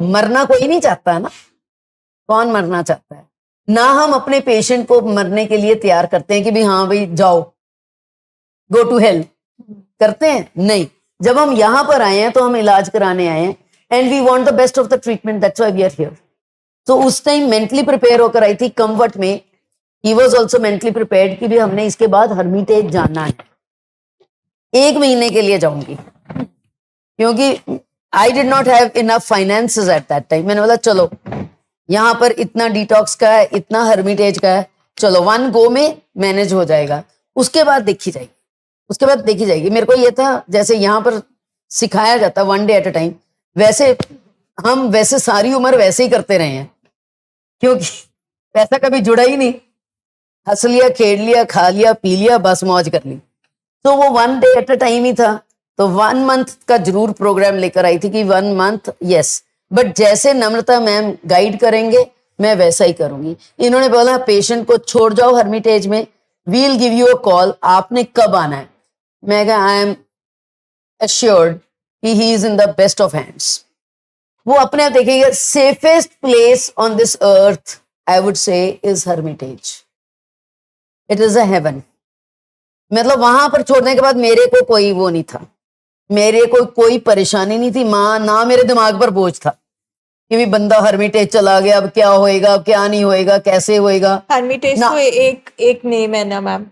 मरना कोई नहीं चाहता है ना, कौन मरना चाहता है? ना हम अपने पेशेंट को मरने के लिए तैयार करते हैं कि भी हाँ भाई जाओ, गो टू हेल, करते हैं? नहीं। जब हम यहाँ पर आए हैं तो हम इलाज कराने आए हैं, and we want the best of the treatment, that's why we are here. तो उस टाइम मेंटली प्रिपेयर होकर आई थी कम्फर्ट में, he was also mentally prepared कि भी हमने इसके बाद हर्मिटेज जाना है, 1 महीने के लिए जाऊंगी, क्योंकि I did not have enough finances at that time. मैंने बोला चलो यहाँ पर इतना डिटॉक्स का है, इतना हर्मिटेज का है, चलो 1 गो में मैनेज हो जाएगा, उसके बाद देखी जाएगी, उसके बाद देखी जाएगी। मेरे को ये था जैसे यहाँ पर सिखाया जाता 1 डे एट अ टाइम, वैसे हम वैसे सारी उम्र वैसे ही करते रहे हैं, क्योंकि पैसा कभी जुड़ा ही नहीं, हंस लिया, खेल लिया, खा लिया, पी लिया, बस मौज कर ली। तो वो 1 डे एट अ टाइम ही था। तो 1 मंथ का जरूर प्रोग्राम लेकर आई थी कि 1 मंथ, यस, बट जैसे नम्रता मैम गाइड करेंगे मैं वैसा ही करूंगी। इन्होंने बोला पेशेंट को छोड़ जाओ हर्मिटेज में, we'll give you a call, आपने कब आना है? मैं कहा आई एम एश्योर्ड कि he is in the best of hands. वो अपने आप देखेंगे, safest place on this earth I would say is Hermitage, it is a heaven. मतलब वहां पर छोड़ने के बाद मेरे को कोई वो नहीं था, मेरे को कोई परेशानी नहीं थी, माँ ना मेरे दिमाग पर बोझ था कि भी बंदा हर्मिटेज चला गया, अब क्या होएगा, अब क्या नहीं होएगा, कैसे होएगा। हर्मिटेज तो एक नेम है ना मैम,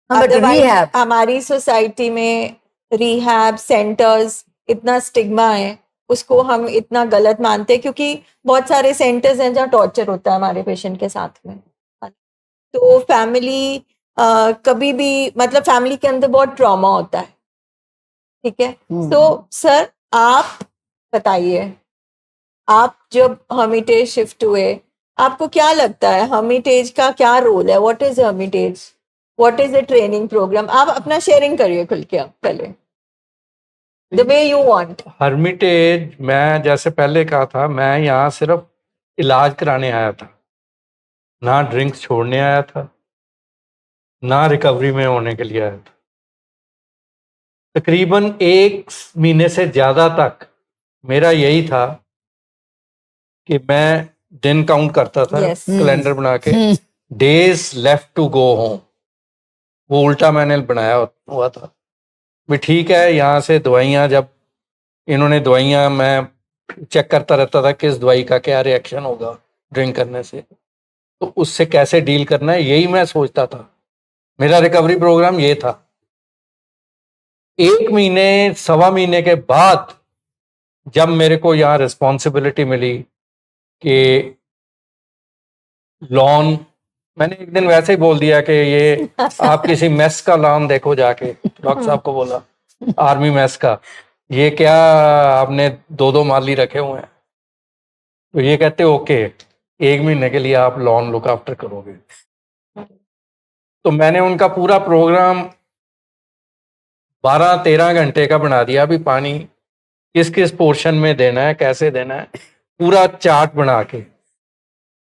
बट वी हैव, हमारी सोसाइटी में रिहैब सेंटर्स, इतना स्टिग्मा है, उसको हम इतना गलत मानते हैं क्योंकि बहुत सारे सेंटर्स हैं जहाँ टॉर्चर होता है हमारे पेशेंट के साथ में। तो फैमिली कभी भी मतलब फैमिली के अंदर बहुत ट्रॉमा होता है, ठीक है। तो सर आप बताइए, आप जब हर्मिटेज शिफ्ट हुए, आपको क्या लगता है हर्मिटेज का क्या रोल है? What is Hermitage, what is the training programme? आप अपना शेयरिंग करिए खुल के आप पहले, the way you want. Hermitage, मैं जैसे पहले कहा था, मैं यहाँ सिर्फ इलाज कराने आया था, ना ड्रिंक्स छोड़ने आया था, ना रिकवरी में होने के लिए आया था। तकरीबन 1 महीने से ज़्यादा तक मेरा यही था कि मैं दिन काउंट करता था, Yes. कैलेंडर बना के, days left to go home, वो उल्टा मैंने बनाया हुआ था। भी ठीक है, यहाँ से दवाइयाँ, जब इन्होंने दवाइयाँ, मैं चेक करता रहता था किस दवाई का क्या रिएक्शन होगा ड्रिंक करने से, तो उससे कैसे डील करना है, यही मैं सोचता था। मेरा रिकवरी प्रोग्राम ये था। 1 महीने, सवा महीने के बाद जब मेरे को यहाँ रिस्पॉन्सिबिलिटी मिली कि लॉन, मैंने एक दिन वैसे ही बोल दिया कि ये आप किसी मेस का लॉन देखो जाके, डॉक्टर साहब को बोला, आर्मी मेस का, ये क्या आपने 2-2 माली रखे हुए हैं? तो ये कहते ओके, 1 महीने के लिए आप लॉन लुक आफ्टर करोगे। तो मैंने उनका पूरा प्रोग्राम 12-13 घंटे का बना दिया। अभी पानी किस किस पोर्शन में देना है, कैसे देना है, पूरा चार्ट बना के।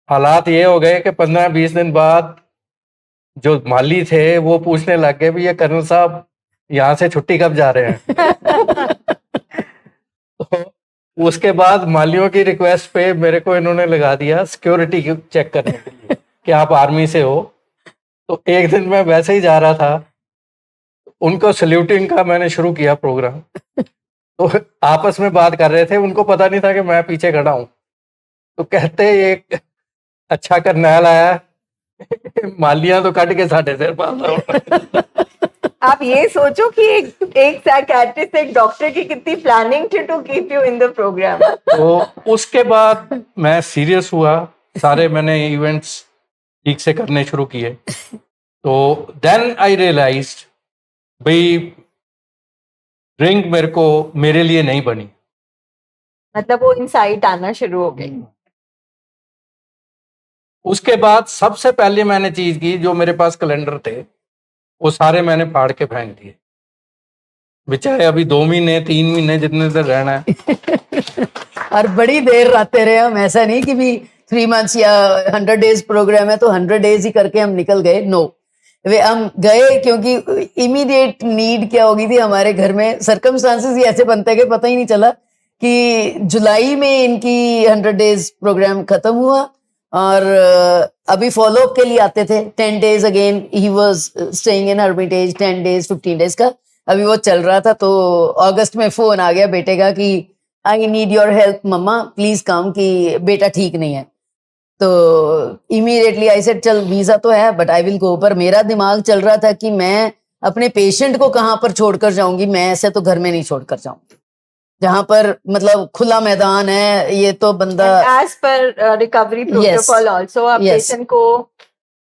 हालात ये हो गए कि 15-20 दिन बाद जो माली थे वो पूछने लग गए, भी ये कर्नल साहब यहाँ से छुट्टी कब जा रहे हैं? तो उसके बाद मालियों की रिक्वेस्ट पे मेरे को इन्होंने लगा दिया सिक्योरिटी चेक करने के लिए कि आप आर्मी से हो। तो एक दिन मैं वैसे ही जा रहा था, उनको सल्यूटिंग का मैंने शुरू किया प्रोग्राम। तो आपस में बात कर रहे थे, उनको पता नहीं था कि मैं पीछे खड़ा हूं। तो कहते एक अच्छा करनैल आया, मालियां तो कट के साढ़े सिर पाता। आप ये सोचो कि एक साइकियाट्रिस्ट, एक डॉक्टर की कितनी प्लानिंग थी to keep you in the programme. तो उसके बाद मैं सीरियस हुआ, सारे मैंने इवेंट्स ठीक से करने शुरू किए। तो देन आई रियलाइज्ड भाई ड्रिंक मेरे लिए नहीं बनी। मतलब वो इनसाइट आना शुरू हो गई। उसके बाद सबसे पहले मैंने चीज की, जो मेरे पास कैलेंडर थे वो सारे मैंने फाड़ के फेंक दिए। बेचारे अभी 2 महीने 3 महीने जितने देर रहना है। और बड़ी देर रहते रहे हम, ऐसा नहीं कि भी 3 months या 100 days प्रोग्राम है तो 100 days ही करके हम निकल गए। नो, वे हम गए क्योंकि इमीडिएट नीड क्या होगी थी हमारे घर में। सर्कमस्टांसेस ही ऐसे बनते हैं कि पता ही नहीं चला कि जुलाई में इनकी 100 days प्रोग्राम खत्म हुआ और अभी फॉलोअप के लिए आते थे। 10 days again he was staying in Hermitage, 10 days 15 days का अभी वो चल रहा था। तो अगस्त में फोन आ गया बेटे का कि I need your help mamma, please come, कि बेटा ठीक नहीं है। तो इमीडिएटली आई सेड चल वीजा तो है बट आई विल गो। पर मेरा दिमाग चल रहा था कि मैं अपने पेशेंट को कहाँ पर छोड़कर जाऊंगी, मैं ऐसे तो घर में नहीं छोड़कर जाऊंगी जहां पर मतलब खुला मैदान है। ये तो बंदा एज पर रिकवरी प्रोटोकॉल आल्सो आप पेशेंट को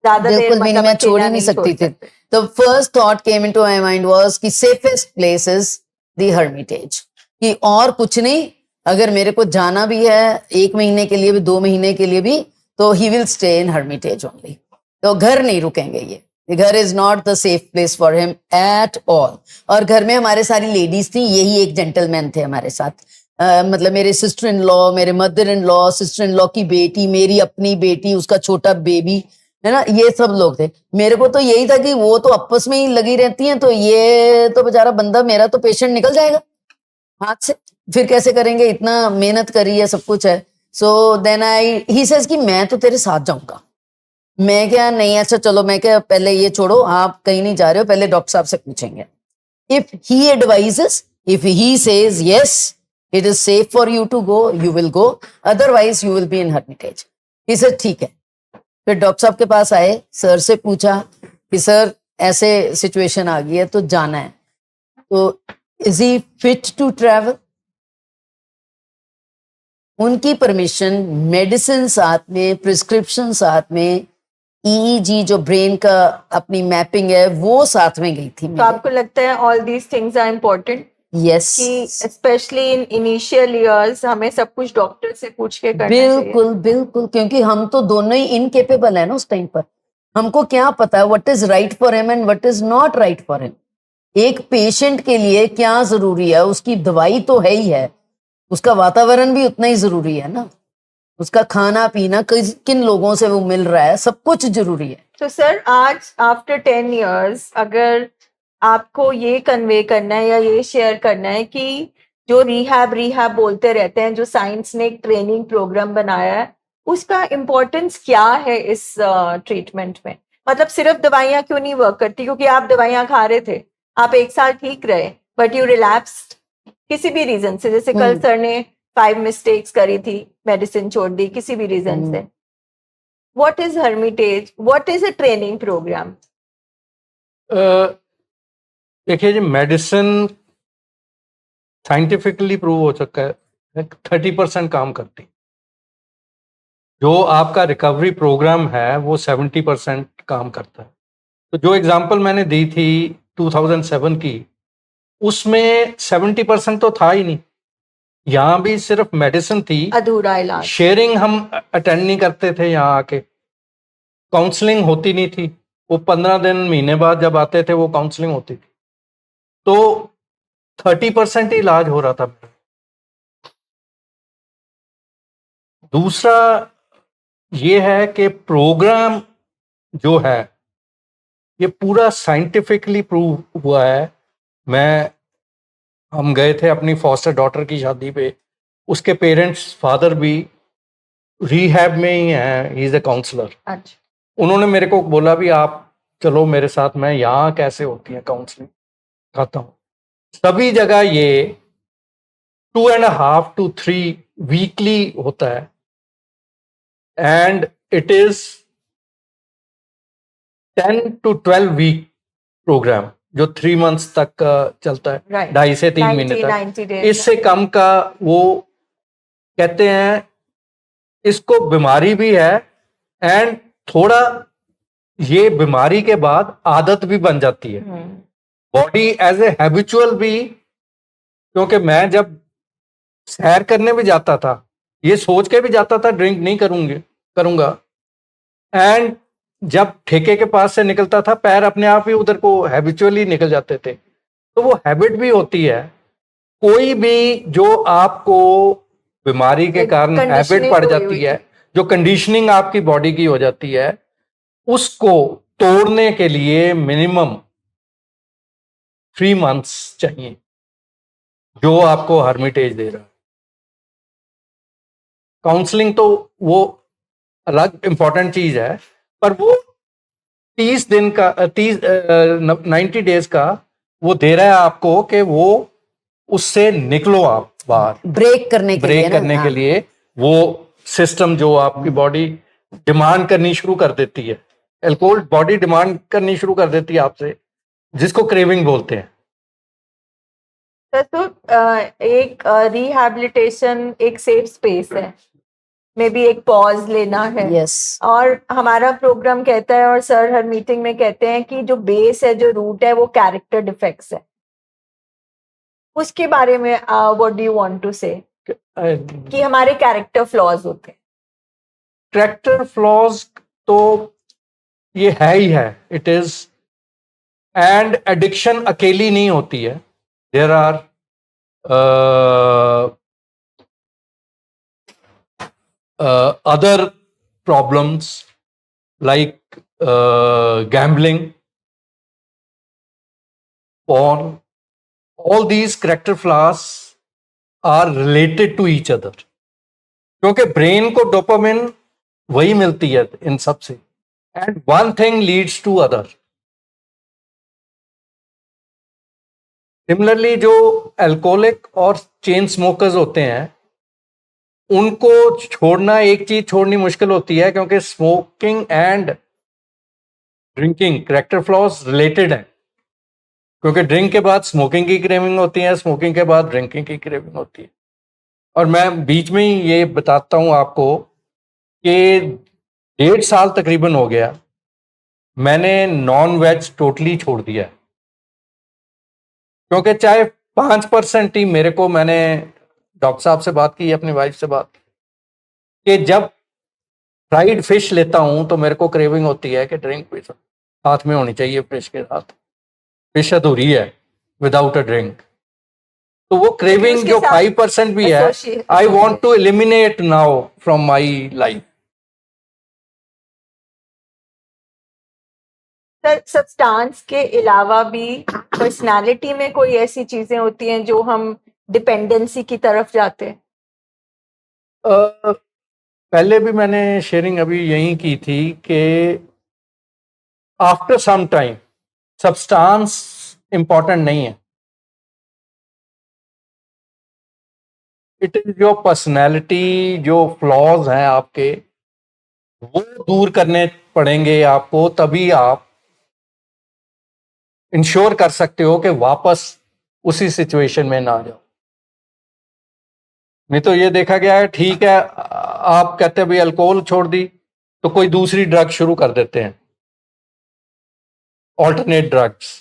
ज्यादा देर बिल्कुल भी नहीं, मैं छोड़ ही नहीं छोड़ सकती थी। तो first thought came into my mind was कि safest place is the hermitage, कि और कुछ नहीं, अगर मेरे को जाना भी है 1 महीने के लिए भी 2 महीने के लिए भी तो he will stay in Hermitage only. तो घर नहीं रुकेंगे, ये घर is not the safe place for him at all. और घर में हमारे सारी लेडीज थी, यही एक जेंटलमैन थे हमारे साथ। मतलब मेरे सिस्टर इन लॉ, मेरे mother in law, sister in law की बेटी, मेरी अपनी बेटी, उसका छोटा बेबी, है ना, ये सब लोग थे। मेरे को तो यही था कि वो तो आपस में ही लगी रहती हैं, तो ये तो बेचारा बंदा, मेरा तो पेशेंट निकल जाएगा हाथ से, फिर कैसे करेंगे, इतना मेहनत करी है, सब कुछ है। सो देन ही सेज कि मैं तो तेरे साथ जाऊंगा। मैं क्या, नहीं, अच्छा चलो, मैं क्या, पहले ये छोड़ो, आप कहीं नहीं जा रहे हो, पहले डॉक्टर साहब से पूछेंगे। If he advises, if he says yes it is safe for you to go, you will go, otherwise you will be in Hermitage. He said ठीक है। फिर डॉक्टर साहब के पास आए, सर से पूछा कि सर ऐसे सिचुएशन आ गई है तो जाना है। तो Is he fit to travel? उनकी परमिशन, मेडिसिन साथ में, प्रिस्क्रिप्शन साथ में, ईईजी जो ब्रेन का अपनी मैपिंग है वो साथ में गई थी तो आपको लगता है all these things are important yes कि स्पेशली इन इनिशियल इयर्स हमें सब कुछ डॉक्टर से पूछ के करना चाहिए? बिल्कुल बिल्कुल, क्योंकि हम तो दोनों ही इनकेपेबल है ना उस टाइम पर। हमको क्या पता है what is right for him and what is not right for him. एक पेशेंट के लिए क्या जरूरी है, उसकी दवाई तो है ही है, उसका वातावरण भी उतना ही जरूरी है ना, उसका खाना पीना, किन लोगों से वो मिल रहा है, सब कुछ जरूरी है। तो सर आज आफ्टर 10 इयर्स अगर आपको ये कन्वे करना है या ये शेयर करना है कि जो रिहैब बोलते रहते हैं, जो साइंस ने एक ट्रेनिंग प्रोग्राम बनाया है, उसका इम्पोर्टेंस क्या है इस ट्रीटमेंट में? मतलब सिर्फ दवाइयां क्यों नहीं वर्क करती? क्योंकि आप दवाइयां खा रहे थे, आप 1 साल ठीक रहे, बट यू रिलैप्स्ड किसी भी रीजन से, जैसे कल सर ने 5 मिस्टेक्स करी थी, मेडिसिन छोड़ दी किसी भी रीजन से। What is Hermitage? What is a training program? देखिए जी, मेडिसिन साइंटिफिकली प्रूव हो चुका है 30% काम करती, जो आपका रिकवरी प्रोग्राम है वो 70% काम करता है। तो जो एग्जांपल मैंने दी थी 2007 की, उसमें 70% तो था ही नहीं, यहाँ भी सिर्फ मेडिसिन थी, अधूरा इलाज। शेयरिंग हम अटेंड नहीं करते थे, यहाँ आके काउंसलिंग होती नहीं थी, वो 15 दिन महीने बाद जब आते थे वो काउंसलिंग होती थी, तो 30% ही इलाज हो रहा था। दूसरा ये है कि प्रोग्राम जो है ये पूरा साइंटिफिकली प्रूव हुआ है। हम गए थे अपनी फॉस्टर डॉटर की शादी पे, उसके पेरेंट्स, फादर भी रिहैब में ही हैं, ही इज अ काउंसलर। अच्छा, उन्होंने मेरे को बोला भी आप चलो मेरे साथ, मैं यहाँ कैसे होती है काउंसलिंग खाता हूँ। सभी जगह ये 2.5 to 3 वीकली होता है, and it is 10 to 12 week programme जो 3 months तक चलता है, right. 2.5 से 3 महीने 90 तक। days इससे कम का वो कहते हैं, इसको बीमारी भी है, एंड थोड़ा ये बीमारी के बाद आदत भी बन जाती है, बॉडी एज ए हैबिचुअल भी। क्योंकि मैं जब सैर करने भी जाता था, ये सोच के भी जाता था ड्रिंक नहीं करूंगा, एंड जब ठेके के पास से निकलता था, पैर अपने आप ही उधर को हैबिचुअली निकल जाते थे। तो वो हैबिट भी होती है। कोई भी जो आपको बीमारी के एक कारण हैबिट conditioning पड़ हुई जाती हुई है, जो कंडीशनिंग आपकी बॉडी की हो जाती है, उसको तोड़ने के लिए मिनिमम 3 months चाहिए, जो आपको हर्मिटेज दे रहा है। काउंसलिंग तो वो अलग इंपॉर्टेंट चीज है, पर वो 90 डेज का वो दे रहा है आपको कि वो उससे निकलो आप बाहर, ब्रेक करने के लिए ब्रेक करने के लिए। वो सिस्टम जो आपकी बॉडी डिमांड करनी शुरू कर देती है, अल्कोहल बॉडी डिमांड करनी शुरू कर देती है आपसे, जिसको क्रेविंग बोलते हैं। तो एक रिहैबिलिटेशन एक सेफ स्पेस है, मे बी एक पॉज लेना है। यस, और हमारा प्रोग्राम कहता है, और सर हर मीटिंग में कहते हैं कि जो बेस है, जो रूट है, वो कैरेक्टर डिफेक्ट्स है। उसके बारे में what do you want to say कि हमारे कैरेक्टर फ्लॉज होते हैं? कैरेक्टर फ्लॉज तो ये है ही है, इट इज। एंड एडिक्शन अकेली नहीं होती है, there are other problems like gambling, porn. All these character flaws are related to each other, क्योंकि ब्रेन को डोपामिन वही मिलती है इन सब से, and one thing leads to other. Similarly जो अल्कोहलिक और चेन स्मोकर्स होते हैं, उनको छोड़ना, एक चीज छोड़नी मुश्किल होती है, क्योंकि smoking and drinking character flaws related है। क्योंकि ड्रिंक के बाद स्मोकिंग की क्रेविंग होती है, स्मोकिंग के बाद ड्रिंकिंग की क्रेविंग होती है। और मैं बीच में ही ये बताता हूँ आपको कि 1.5 साल तकरीबन हो गया मैंने नॉन वेज टोटली छोड़ दिया है। क्योंकि चाहे 5% ही मेरे को, मैंने डॉक्टर साहब से बात की, अपनी वाइफ से बात की, कि जब फ्राइड फिश लेता हूं तो मेरे को क्रेविंग होती है कि ड्रिंक भी साथ में होनी चाहिए फिश के साथ, फिश अधूरी है विदाउट अ ड्रिंक। तो वो क्रेविंग उसके जो साथ 5% भी है, associate- I want to eliminate now from my life. Sir, substance के अलावा भी पर्सनालिटी में कोई ऐसी चीजें होती हैं जो हम डिपेंडेंसी की तरफ जाते हैं? पहले भी मैंने शेयरिंग अभी यही की थी कि after some time substance important नहीं है, इट इज योर पर्सनैलिटी, जो फ्लॉज हैं आपके वो दूर करने पड़ेंगे आपको, तभी आप इंश्योर कर सकते हो कि वापस उसी सिचुएशन में ना आ जाओ। नहीं तो ये देखा गया है, ठीक है आप कहते हैं भाई अल्कोहल छोड़ दी, तो कोई दूसरी ड्रग शुरू कर देते हैं, ऑल्टरनेट ड्रग्स।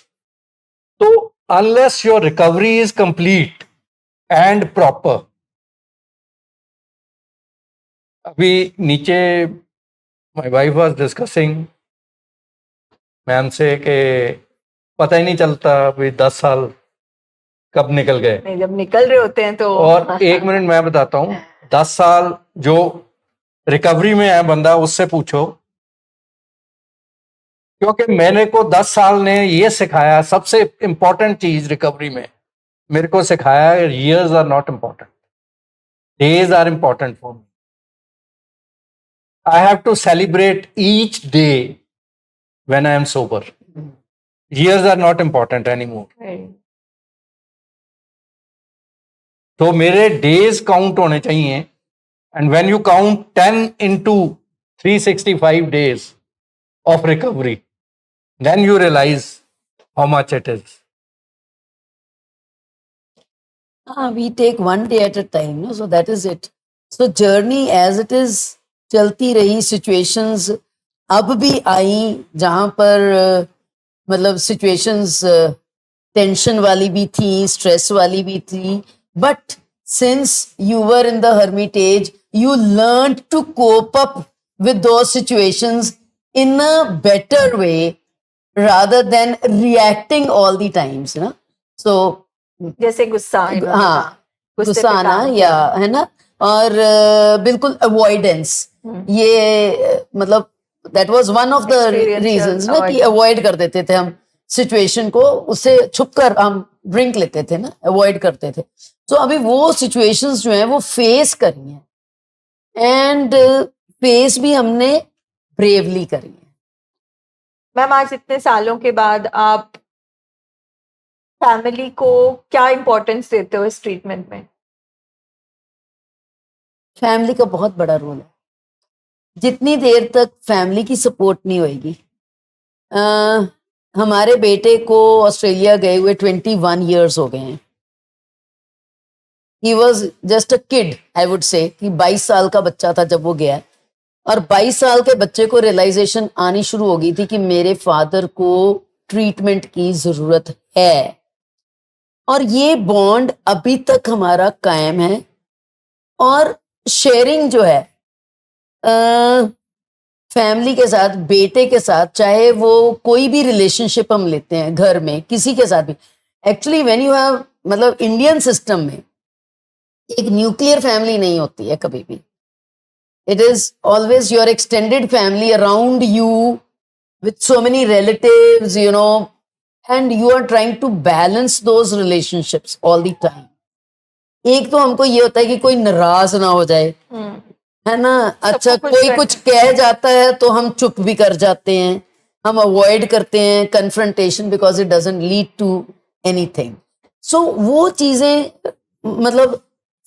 तो unless your recovery is complete and proper, अभी नीचे my wife was discussing ma'am से कि पता ही नहीं चलता भाई 10 साल कब निकल गए। नहीं, जब निकल रहे होते हैं तो और 1 मिनट मैं बताता हूँ, 10 साल जो रिकवरी में है बंदा उससे पूछो, क्योंकि मैंने को 10 साल ने ये सिखाया, सबसे इंपॉर्टेंट चीज रिकवरी में मेरे को सिखाया, years are not important, days are important for me. I have to celebrate each day when I am sober. Years are not important anymore. तो मेरे डेज काउंट होने चाहिए, and when you count 10 into 365 days of recovery, then you realize how much it is. We take one day at a time, no? So that is it. So journey as it is चलती रही, situations अब भी आई जहां पर मतलब situations tension वाली भी थी, स्ट्रेस वाली भी थी, but since you were in the hermitage, you learned to cope up with those situations in a better way rather than reacting all the times, ना? So जैसे गुस्सा इन्होंने हाँ, कहा, गुस्से गुस्सा पे आना काम या किया। है ना, और बिल्कुल अवॉइडेंस, ये मतलब that was one of the Experiential reasons ना, कि avoidance. अवॉइड कर देते थे हम सिचुएशन को, उससे छुपकर हम ड्रिंक लेते थे ना, अवॉइड करते थे। तो अभी वो सिचुएशंस जो हैं वो फेस करी हैं, एंड फेस भी हमने ब्रेवली करी है। मैम, आज इतने सालों के बाद आप फैमिली को क्या इम्पोर्टेंस देते हो इस ट्रीटमेंट में? फैमिली का बहुत बड़ा रोल है। जितनी देर तक फैमिली की सपोर्ट नहीं होएगी, हमारे बेटे को ऑस्ट्रेलिया गए हुए 21 years हो गए हैं। He was just a kid, I would से, कि 22 साल का बच्चा था जब वो गया, और 22 साल के बच्चे को रियलाइजेशन आनी शुरू हो गई थी कि मेरे फादर को ट्रीटमेंट की जरूरत है, और ये बॉन्ड अभी तक हमारा कायम है। और शेयरिंग जो है फैमिली के साथ, बेटे के साथ, चाहे वो कोई भी रिलेशनशिप हम लेते हैं घर में किसी के साथ भी, एक्चुअली व्हेन यू हैव, मतलब इंडियन सिस्टम में एक न्यूक्लियर फैमिली नहीं होती है कभी भी। It is always your extended family around you with so many relatives, you know, and you are trying to balance those relationships all the time. एक तो हमको ये होता है कि कोई नाराज ना हो जाए, है ना, अच्छा कुछ कोई कर- कुछ कह जाता है तो हम चुप भी कर जाते हैं, हम अवॉइड करते हैं confrontation because it doesn't lead to anything. So वो चीजें मतलब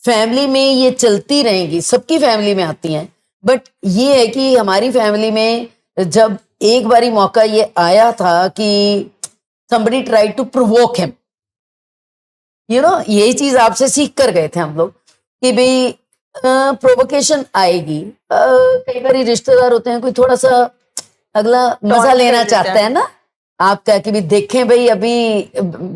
फैमिली में ये चलती रहेंगी, सबकी फैमिली में आती हैं, बट ये है कि हमारी फैमिली में जब एक बारी मौका ये आया था कि somebody tried to provoke him. You know, यही चीज आपसे सीख कर गए थे हम लोग कि भाई प्रोवोकेशन आएगी। कई बार रिश्तेदार होते हैं, कोई थोड़ा सा अगला मजा लेना चाहता है ना आपका, कि भी देखें भाई, अभी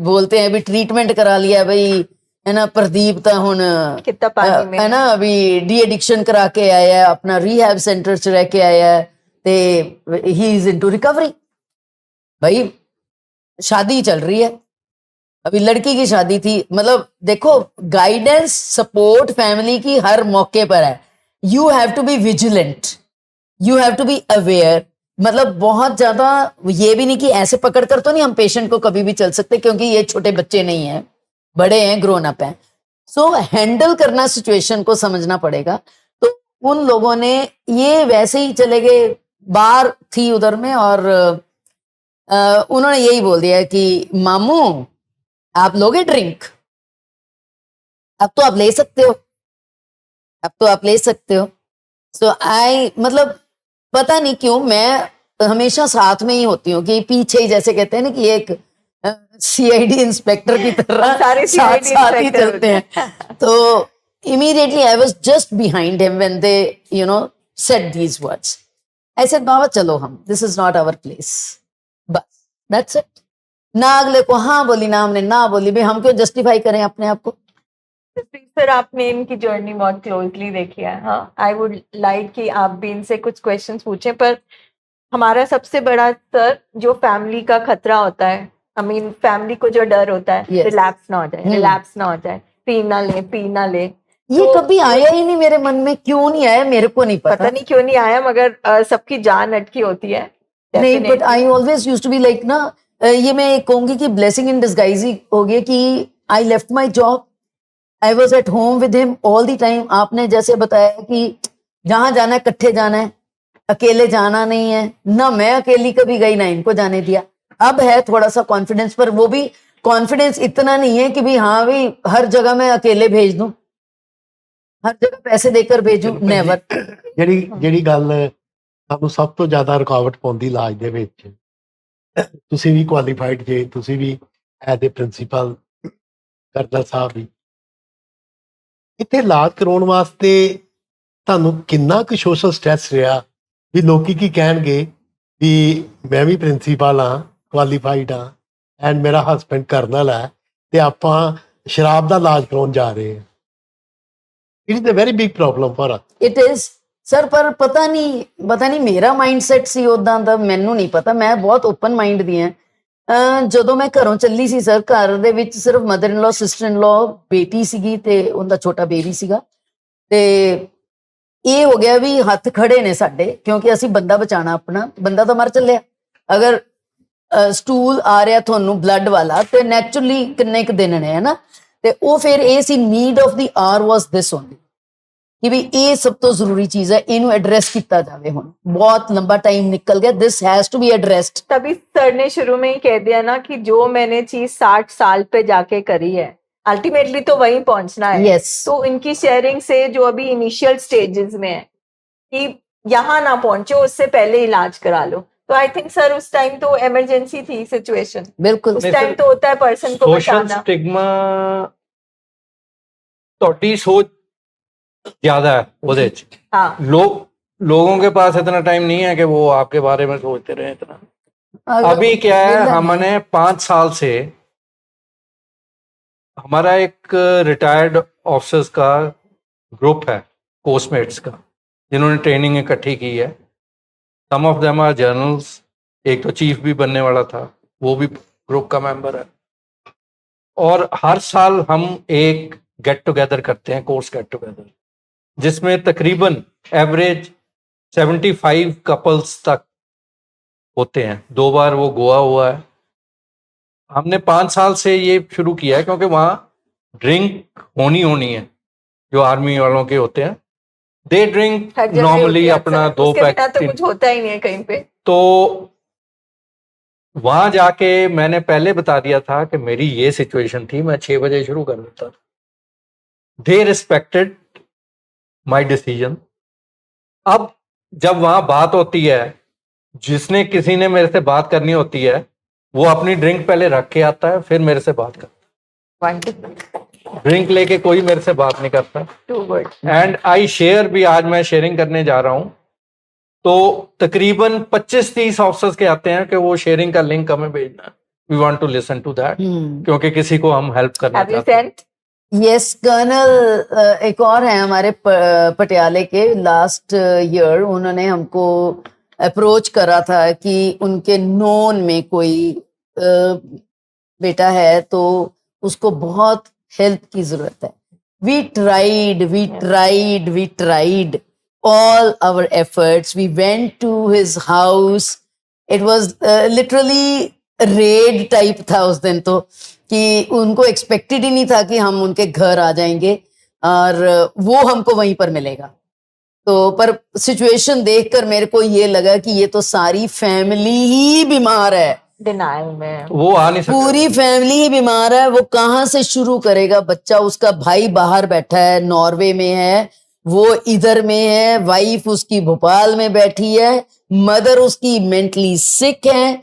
बोलते हैं अभी ट्रीटमेंट करा लिया भाई, है ना, प्रदीप तो हुन कितना पानी में है ना, अभी डी एडिक्शन करा के आया है, अपना रिहैब सेंटर च रह के आया है, ते ही इज इनटू रिकवरी। भाई शादी चल रही है, अभी लड़की की शादी थी, मतलब देखो गाइडेंस सपोर्ट फैमिली की हर मौके पर है। You have to be vigilant, you have to be aware. मतलब बहुत ज्यादा ये भी नहीं कि ऐसे पकड़ कर तो नहीं हम पेशेंट को कभी भी चल सकते, क्योंकि ये छोटे बच्चे नहीं हैं, बड़े हैं, ग्रोन अप हैं। सो हैंडल करना सिचुएशन को समझना पड़ेगा। तो उन लोगों ने ये वैसे ही चले गए, बार थी उधर में, और उन्होंने यही बोल दिया कि मामू आप लोगे ड्रिंक, अब तो आप ले सकते हो, अब तो आप ले सकते हो। सो आई, मतलब पता नहीं क्यों मैं हमेशा साथ में ही होती हूँ, कि पीछे ही, जैसे कहते हैं ना कि एक सीआईडी इंस्पेक्टर की तरह सारे साथ CID साथ ही इंस्पेक्टर चलते हैं। तो immediately I was just behind him when they you know said these words. I said बाबा चलो, hmm, this is not our place, बस दैट्स इट। ना अगले को हाँ बोली, ना हमने ना बोली, भाई हम क्यों जस्टिफाई करें अपने आप को। सर आपने इनकी जर्नी बहुत क्लोजली देखी है। हाँ, आई वुड लाइक कि आप भी इनसे कुछ क्वेश्चंस पूछें, पर हमारा सबसे बड़ा सर जो फैमिली का खतरा होता है, आई मीन फैमिली को जो डर होता है, Yes. रिलैप्स ना हो जाए, रिलैप्स ना हो जाए, पी ना ले। ये कभी आया ही नहीं मेरे मन में, क्यों नहीं आया मेरे को नहीं पता पता। नहीं क्यों नहीं आया, मगर सबकी जान अटकी होती है। नहीं, but Definitely. I always used to be like ना, ये मैं कहूंगी कि ब्लेसिंग इन डिस्गाइज ही हो गया कि I left my job, I was at home with him all the time. आपने जैसे बताया कि जहां जाना है इकट्ठे जाना है, अकेले जाना नहीं है ना। मैं अकेली कभी गई ना इनको जाने दिया। अब है थोड़ा सा कॉन्फिडेंस, पर वो भी कॉन्फिडेंस इतना नहीं है कि भी हाँ भी हर जगह मैं अकेले भेज दूं, हर जगह पैसे देकर भेजूं, नेवर। ਜਿਹੜੀ ਗੱਲ ਸਾਨੂੰ ਸਭ ਤੋਂ ਜ਼ਿਆਦਾ ਰੁਕਾਵਟ ਪਾਉਂਦੀ ਇਲਾਜ ਦੇ ਵਿੱਚ, ਤੁਸੀਂ ਵੀ ਕੁਆਲੀਫਾਈਡ ਜੇ, ਤੁਸੀਂ ਵੀ ਐਜ਼ ਏ ਪ੍ਰਿੰਸੀਪਲ, ਕਰਨਲ ਸਾਹਿਬ ਵੀ, ਇੱਥੇ ਇਲਾਜ ਕਰਾਉਣ ਵਾਸਤੇ ਤੁਹਾਨੂੰ ਕਿੰਨਾ ਕੁ ਸੋਸ਼ਲ ਸਟ੍ਰੈਸ ਰਿਹਾ, ਵੀ ਲੋਕੀ ਕੀ ਕਹਿਣਗੇ ਵੀ ਮੈਂ ਵੀ ਪ੍ਰਿੰਸੀਪਲ ਹਾਂ, ਕੁਆਲੀਫਾਈਡ ਹਾਂ, ਐਂਡ ਮੇਰਾ ਹਸਬੈਂਡ ਕਰਨਲ ਹੈ, ਤੇ ਆਪਾਂ ਸ਼ਰਾਬ ਦਾ ਇਲਾਜ ਕਰਾਉਣ ਜਾ ਰਹੇ ਹਾਂ। It is a very big problem for us. It is sir, ਪਰ ਪਤਾ ਨਹੀਂ ਮੇਰਾ ਮਾਈਂਡਸੈਟ ਸੀ ਉਦਾਂ ਦਾ, ਮੈਨੂੰ ਨਹੀਂ ਪਤਾ। ਮੈਂ ਬਹੁਤ ਓਪਨ ਮਾਈਂਡ ਦੀ ਹਾਂ। ਜਦੋਂ ਮੈਂ ਘਰੋਂ ਚੱਲੀ ਸੀ ਸਰ, ਘਰ ਦੇ ਵਿੱਚ ਸਿਰਫ ਮਦਰ ਇਨ ਲਾ, ਸਿਸਟਰ ਇਨ ਲਾ, ਬੇਟੀ ਸੀਗੀ ਤੇ ਉਹਦਾ ਛੋਟਾ ਬੇਬੀ ਸੀਗਾ। ਤੇ ਇਹ ਹੋ ਗਿਆ ਵੀ ਹੱਥ ਖੜੇ ਨੇ ਸਾਡੇ, ਕਿਉਂਕਿ ਅਸੀਂ ਬੰਦਾ ਬਚਾਣਾ ਆਪਣਾ। ਬੰਦਾ ਤਾਂ ਮਰ ਚੱਲਿਆ, ਅਗਰ ਸਟੂਲ ਆ ਰਿਹਾ ਤੁਹਾਨੂੰ ਬਲੱਡ ਵਾਲਾ, ਤੇ ਨੈਚੁਰਲੀ ਕਿੰਨੇ ਕੁ ਦਿਨ ਨੇ, ਹੈ ਨਾ। ਤੇ ਉਹ ਫਿਰ ਇਹ ਸੀ, need of the hour was this only, ਕਿ ਵੀ ਇਹ ਸਭ ਤੋਂ ਜ਼ਰੂਰੀ ਚੀਜ਼ ਹੈ, ਇਹਨੂੰ ਐਡਰੈਸ ਕੀਤਾ ਜਾਵੇ। ਹੁਣ ਬਹੁਤ ਲੰਬਾ टाइम निकल गया, this has to be addressed. तभी सर ने शुरू में ही कह दिया ना कि जो मैंने चीज 60 साल पे जाके करी है, अल्टीमेटली तो वहीं पहुंचना है। Yes. तो इनकी शेयरिंग से जो अभी इनिशियल स्टेजेस में है कि यहाँ ना पहुंचो, उससे पहले इलाज करा लो। तो आई थिंक सर उस टाइम तो इमरजेंसी थी सिचुएशन, बिल्कुल। उस टाइम तो होता है पर्सन को सोशल बचाना। स्टिग्मा ਤੁਹਾਡੀ ਸੋਚ ज्यादा है ਉਹਦੇ ਚ। हाँ, लोगों के पास इतना टाइम नहीं है कि वो आपके बारे में सोचते रहे इतना। अभी क्या है, हमने 5 साल से हमारा एक रिटायर्ड ऑफिसर्स का ग्रुप है, कोस्टमेट्स का, जिन्होंने ट्रेनिंग इकट्ठी की है। सम ऑफ देम आर जर्नल्स, एक तो चीफ भी बनने वाला था, वो भी ग्रुप का मेंबर है। और हर साल हम एक गेट टुगेदर करते हैं, कोर्स गेट टुगेदर, जिसमें तकरीबन एवरेज 75 कपल्स तक होते हैं। 2 बार वो गोवा हुआ है। हमने 5 साल से ये शुरू किया है, क्योंकि वहाँ ड्रिंक होनी है, जो आर्मी वालों के होते हैं, दे ड्रिंक हर जगह नॉर्मली होती है अपना अक्सर, 2 उसके बिना तो पैक। कुछ होता ही नहीं है कहीं पे। तो वहां जाके मैंने पहले बता दिया था कि मेरी ये सिचुएशन थी, मैं 6 बजे शुरू कर देता था। दे रिस्पेक्टेड माई डिसीजन। अब जब वहां बात होती है, जिसने किसी ने मेरे से बात करनी होती है, वो अपनी ड्रिंक पहले रख के आता है, फिर मेरे से बात करता Wonderful. है। ड्रिंक लेके कोई मेरे से बात नहीं करता। Too good. And I share भी, आज मैं शेयरिंग करने जा रहा हूँ, तो तकरीबन 25-30 ऑफिसर्स के आते हैं कि वो शेयरिंग का लिंक हमें भेजना है, we want to listen to that, क्योंकि किसी को हम हेल्प करना Have you चाहते हैं। sent? यस कर्नल एक और हैं हमारे पटियाले के, लास्ट ईयर उन्होंने हमको अप्रोच करा था कि उनके नोन में कोई बेटा है तो उसको बहुत हेल्प की जरूरत है। We tried all our efforts. We went to his house. It was literally red type था उस दिन, तो कि उनको एक्सपेक्टेड ही नहीं था कि हम उनके घर आ जाएंगे और वो हमको वहीं पर मिलेगा। तो पर सिचुएशन देखकर मेरे को ये लगा कि ये तो सारी फैमिली ही बीमार है, Denial में। वो आ नहीं सकता। पूरी फैमिली ही बीमार है। वो कहाँ से शुरू करेगा? बच्चा, उसका भाई बाहर बैठा है, नॉर्वे में है, वो इधर में है, वाइफ उसकी भोपाल में बैठी है, मदर उसकी मेंटली सिक है,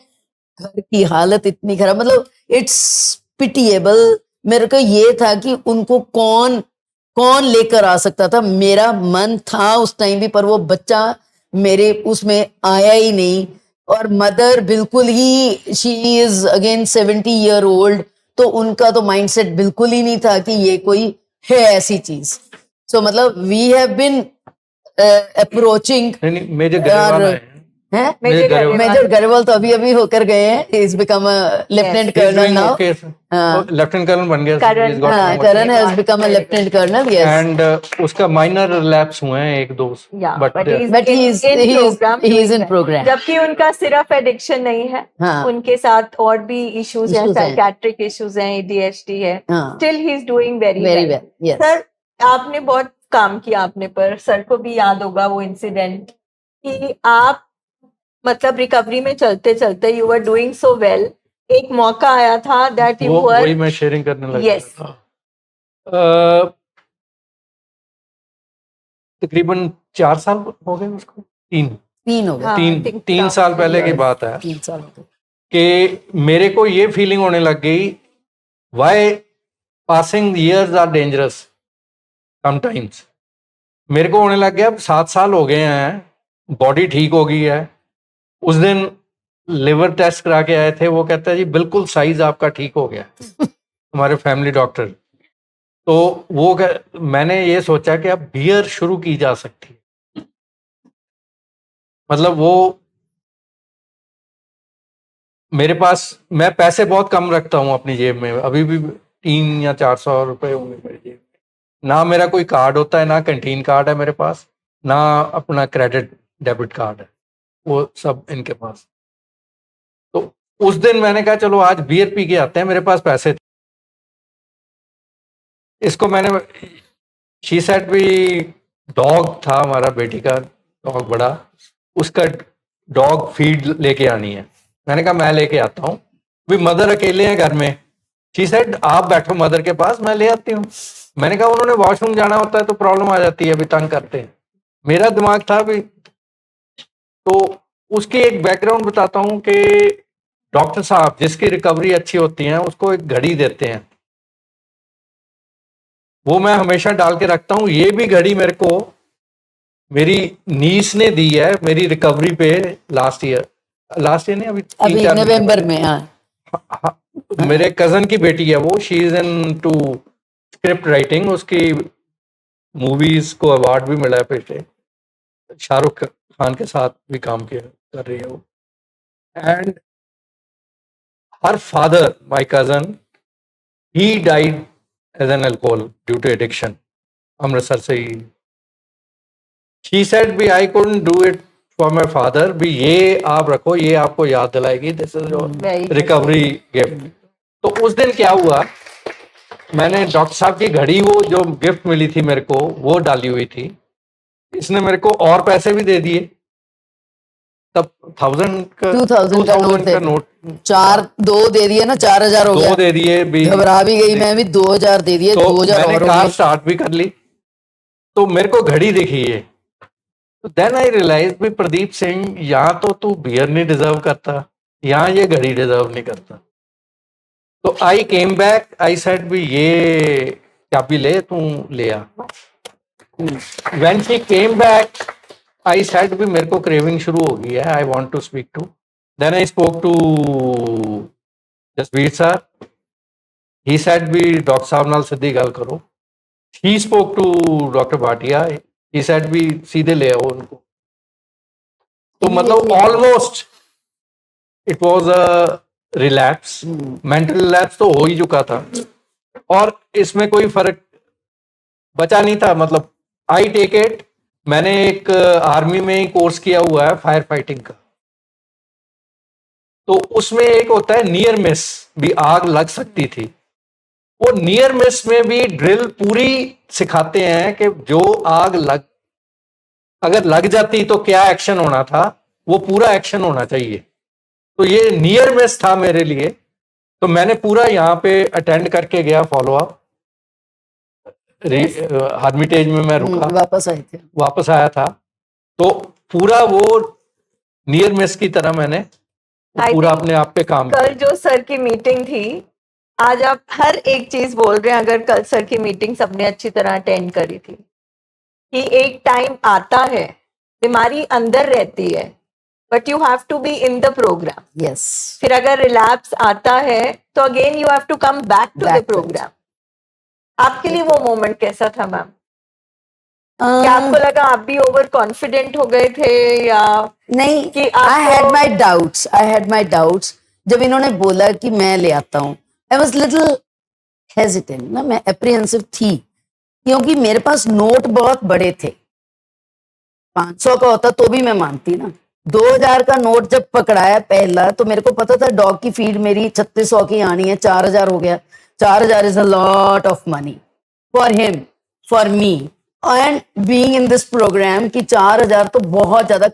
घर की हालत इतनी खराब, मतलब इट्स पिटिएबल। मेरे को ये था कि उनको कौन कौन लेकर आ सकता था। मेरा मन था उस टाइम भी, पर वो बच्चा मेरे उसमें आया ही नहीं। और मदर बिल्कुल ही, she is again 70 year old, तो उनका तो माइंडसेट बिल्कुल ही नहीं था कि ये कोई है ऐसी चीज। सो मतलब वी हैव बीन अप्रोचिंग। नहीं, मेजर गरेवाल है। हैं? मेजर गरेवाल। मेजर गरेवाल तो अभी होकर गए हैं, he is become a lieutenant colonel now. Lieutenant colonel बन गया। Karan, He's got हाँ, promoted. Karan has become a lieutenant colonel, yes. And उसका माइनर लैप्स हुए हैं एक दो, Yeah, but but he's But he is program he is doing in that. program. जबकि उनका सिर्फ एडिक्शन नहीं है, हाँ। उनके साथ और भी इश्यूज हैं, Issues हैं। साइकेट्रिक इश्यूज हैं, ADHD है। हाँ, still he is doing very very well. Well, yes. Sir, आपने बहुत काम किया अपने पर, सर को भी याद होगा वो इंसिडेंट कि आप मतलब रिकवरी में चलते चलते you were doing so well, एक मौका आया था दैट यू वर, वही मैं शेयरिंग करने लगा। Yes. तकरीबन 4 साल हो गए उसको, 3 हो गए। हाँ, I think 3 साल पहले की बात है 3 साल हो गए। कि मेरे को ये फीलिंग होने लग गई, why passing years are dangerous sometimes. मेरे को होने लग गया, अब 7 साल हो गए हैं, बॉडी ठीक हो गई है। उस दिन लिवर टेस्ट करा के आए थे, वो कहता है जी बिल्कुल साइज आपका ठीक हो गया हमारे फैमिली डॉक्टर। तो वो मैंने ये सोचा कि अब बियर शुरू की जा सकती है। मतलब वो मेरे पास, मैं पैसे बहुत कम रखता हूँ अपनी जेब में, अभी भी 300 या 400 रुपए होंगे मेरी जेब में। ना मेरा कोई कार्ड होता है, ना कैंटीन कार्ड है मेरे पास, ना अपना क्रेडिट डेबिट कार्ड है, वो सब इनके पास। तो उस दिन मैंने कहा चलो आज बियर पी के आते हैं, मेरे पास पैसे थे। इसको मैंने, शी सेड भी, डॉग था हमारा बेटी का डॉग बड़ा, उसका डॉग फीड लेके आनी है। मैंने कहा मैं लेके आता हूँ, भी मदर अकेले हैं घर में। शी सेड आप बैठो मदर के पास, मैं ले आती हूँ। मैंने कहा उन्होंने वॉशरूम जाना होता है तो प्रॉब्लम आ जाती है, अभी तंग करते हैं। मेरा दिमाग था भी। तो उसकी एक बैकग्राउंड बताता हूँ कि डॉक्टर साहब जिसकी रिकवरी अच्छी होती है उसको एक घड़ी देते हैं, वो मैं हमेशा डाल के रखता हूँ। ये भी घड़ी मेरे को मेरी नीस ने दी है मेरी रिकवरी पे, लास्ट ईयर नहीं, अभी अभी 3-4 नवंबर में। हाँ, मेरे कजन की बेटी है वो, she is into script writing, उसकी मूवीज को अवार्ड भी मिला है पिछले, शाहरुख खान के साथ भी काम किया कर रही है वो। And her father, my cousin, he died as an alcohol due to addiction, Amritsar से ही। शी सेड भी I couldn't do it for my father, भी ये आप रखो, ये आपको याद दिलाएगी, this is your recovery gift. तो उस दिन क्या हुआ, मैंने डॉक्टर साहब की घड़ी, वो जो गिफ्ट मिली थी मेरे को, वो डाली हुई थी। इसने मेरे को और पैसे भी दे दिए, तब 2000 का नोट 2 दे दिए ना, 4000 हो 2 गया। दे दिए भी, घबरा भी गई मैं भी, 2000 दे दिए, तो 2000 मैंने और हो कार गए। स्टार्ट भी कर ली। तो मेरे को घड़ी दिखी है, तो देन आई रियलाइज भी प्रदीप सिंह, यहाँ तो तू बियर नहीं डिजर्व करता, यहाँ ये घड़ी डिजर्व नहीं करता। तो आई केम बैक, आई सेड भी ये चाबी ले, तू ले आ। When she came back I said भी मेरे को क्रेविंग शुरू हो गई है, I want to speak to. Then I spoke to Jasvir sir, he said भी डॉक्टर साहब नाल सीधी गल करो। He spoke to doctor Bhatia, he said भी सीधे ले आओ उनको। तो मतलब almost it was a relapse, mental relapse तो हो ही चुका था और इसमें कोई फर्क बचा नहीं था। मतलब आई टेक इट, मैंने एक आर्मी में ही कोर्स किया हुआ है फायर फाइटिंग का, तो उसमें एक होता है नियर मिस, भी आग लग सकती थी। वो नियर मिस में भी ड्रिल पूरी सिखाते हैं कि जो आग अगर लग जाती तो क्या एक्शन होना था, वो पूरा एक्शन होना चाहिए। तो ये नियर मिस था मेरे लिए, तो मैंने पूरा यहाँ पे अटेंड करके गया फॉलो अप। हर्मिटेज में मैं रुका, वापस आए थे। वापस आया था, तो पूरा वो नियर मिस की तरह मैंने I पूरा think अपने आप पे काम कल किया। जो सर की मीटिंग थी, आज आप हर एक चीज बोल रहे हैं, अगर कल सर की मीटिंग सबने अच्छी तरह अटेंड करी थी, कि एक टाइम आता है, बीमारी अंदर रहती है, but you have to be in the program. Yes, फिर अगर रिलैप्स आता है तो again you have to come back to the Back to it. Program. आपके लिए वो मोमेंट कैसा था मैम? क्या आपको लगा आप भी ओवर कॉन्फिडेंट हो गए थे, या नहीं, कि आई हैड आपको माई डाउट्स। जब इन्होंने बोला कि मैं ले आता हूँ, आई वॉज लिटिल हेजिटेंट ना, मैं अप्रीहेंसिव थी, क्योंकि मेरे पास नोट बहुत बड़े थे। 500 का होता तो भी मैं मानती ना, 2000 का नोट जब पकड़ाया पहला, तो मेरे को पता था डॉग की फीड मेरी 3600 की आनी है, 4000 हो गया। 4000 is a lot of money for him, for me, and being in this program कि 4000 तो बहुत ज्यादा।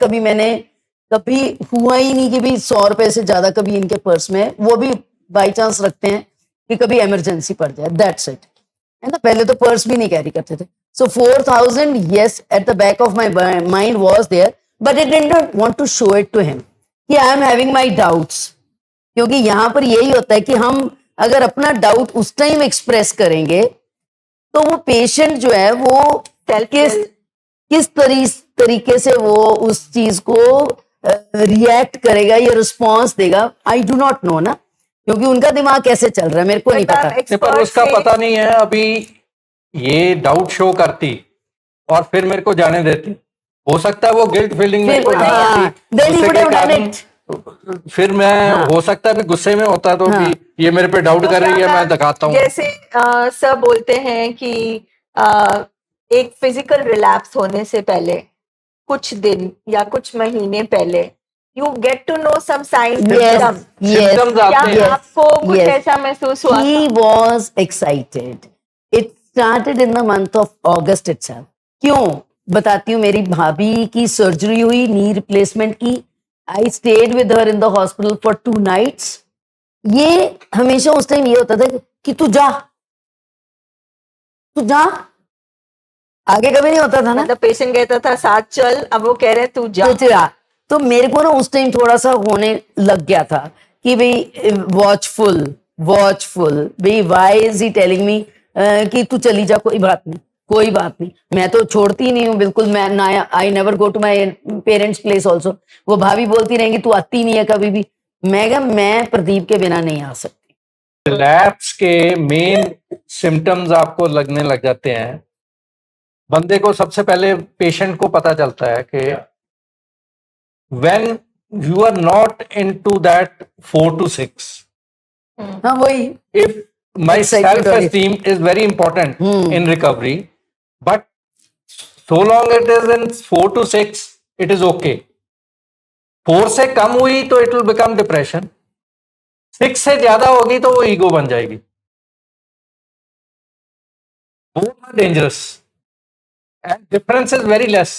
कभी हुआ ही नहीं कि भी 100 रुपए से ज्यादा कभी इनके पर्स में, वो भी बाई चांस रखते हैं कि कभी इमरजेंसी पड़ जाए, दैट्स इट, है ना। पहले तो पर्स भी नहीं कैरी करते थे। So 4,000, yes, at the back of my mind was there, but I did not want to show it to him कि I am having my doubts, क्योंकि यहाँ पर यही होता है कि हम अगर अपना डाउट उस टाइम एक्सप्रेस करेंगे तो वो पेशेंट जो है वो किस तरीके से वो उस चीज को रिएक्ट करेगा या रिस्पॉन्स देगा, आई डू नॉट नो ना, क्योंकि उनका दिमाग कैसे चल रहा है मेरे को नहीं पता। नहीं, पर उसका पता नहीं है अभी। ये डाउट शो करती और फिर मेरे को जाने देती, हो सकता है वो गिल्ट फीलिंग मेरे को ना आती, then he गुस्से would के have done कारण it. फिर मैं हो सकता है भी गुस्से में होता तो हाँ. कि ये मेरे पे डाउट कर रही है, मैं दिखाता हूँ। जैसे सब बोलते हैं कि एक फिजिकल रिलैप्स होने से पहले कुछ दिन या कुछ महीने पहले you get to know some signs, symptoms क्या आते हैं। आपको कुछ Yes. ऐसा महसूस हुआ? He was excited. It started in the month of August itself. क्यों बताती हूँ, मेरी भाभी की सर्जरी हुई नी रिप्लेसमेंट की। I stayed with her in the hospital for 2 nights. ये हमेशा उस टाइम ये होता था कि तू जा, आगे कभी नहीं होता था ना, मतलब पेशेंट कहता था साथ चल, अब वो कह रहे तू जा। तो जा। तो मेरे को ना उस टाइम थोड़ा सा होने लग गया था कि भाई वॉचफुल भाई, why is he telling me कि तू चली जा, कोई बात नहीं, मैं तो छोड़ती नहीं हूँ बिल्कुल। मैं ना, I never go to my parents place also. वो भाभी बोलती रहेंगी तू आती नहीं है कभी भी। मैं प्रदीप के बिना नहीं आ सकती। रिलैप्स के मेन सिम्टम्स आपको लगने लग जाते हैं। बंदे को सबसे पहले पेशेंट को पता चलता है कि when you are not into that 4 to 6, हाँ वही, if my Excited self-esteem is very important in recovery, but so long it is in 4 to 6, it is okay. 4 से कम हुई तो it will become depression. 6 से ज्यादा होगी तो वो ईगो बन जाएगी। Both are dangerous and difference is very less.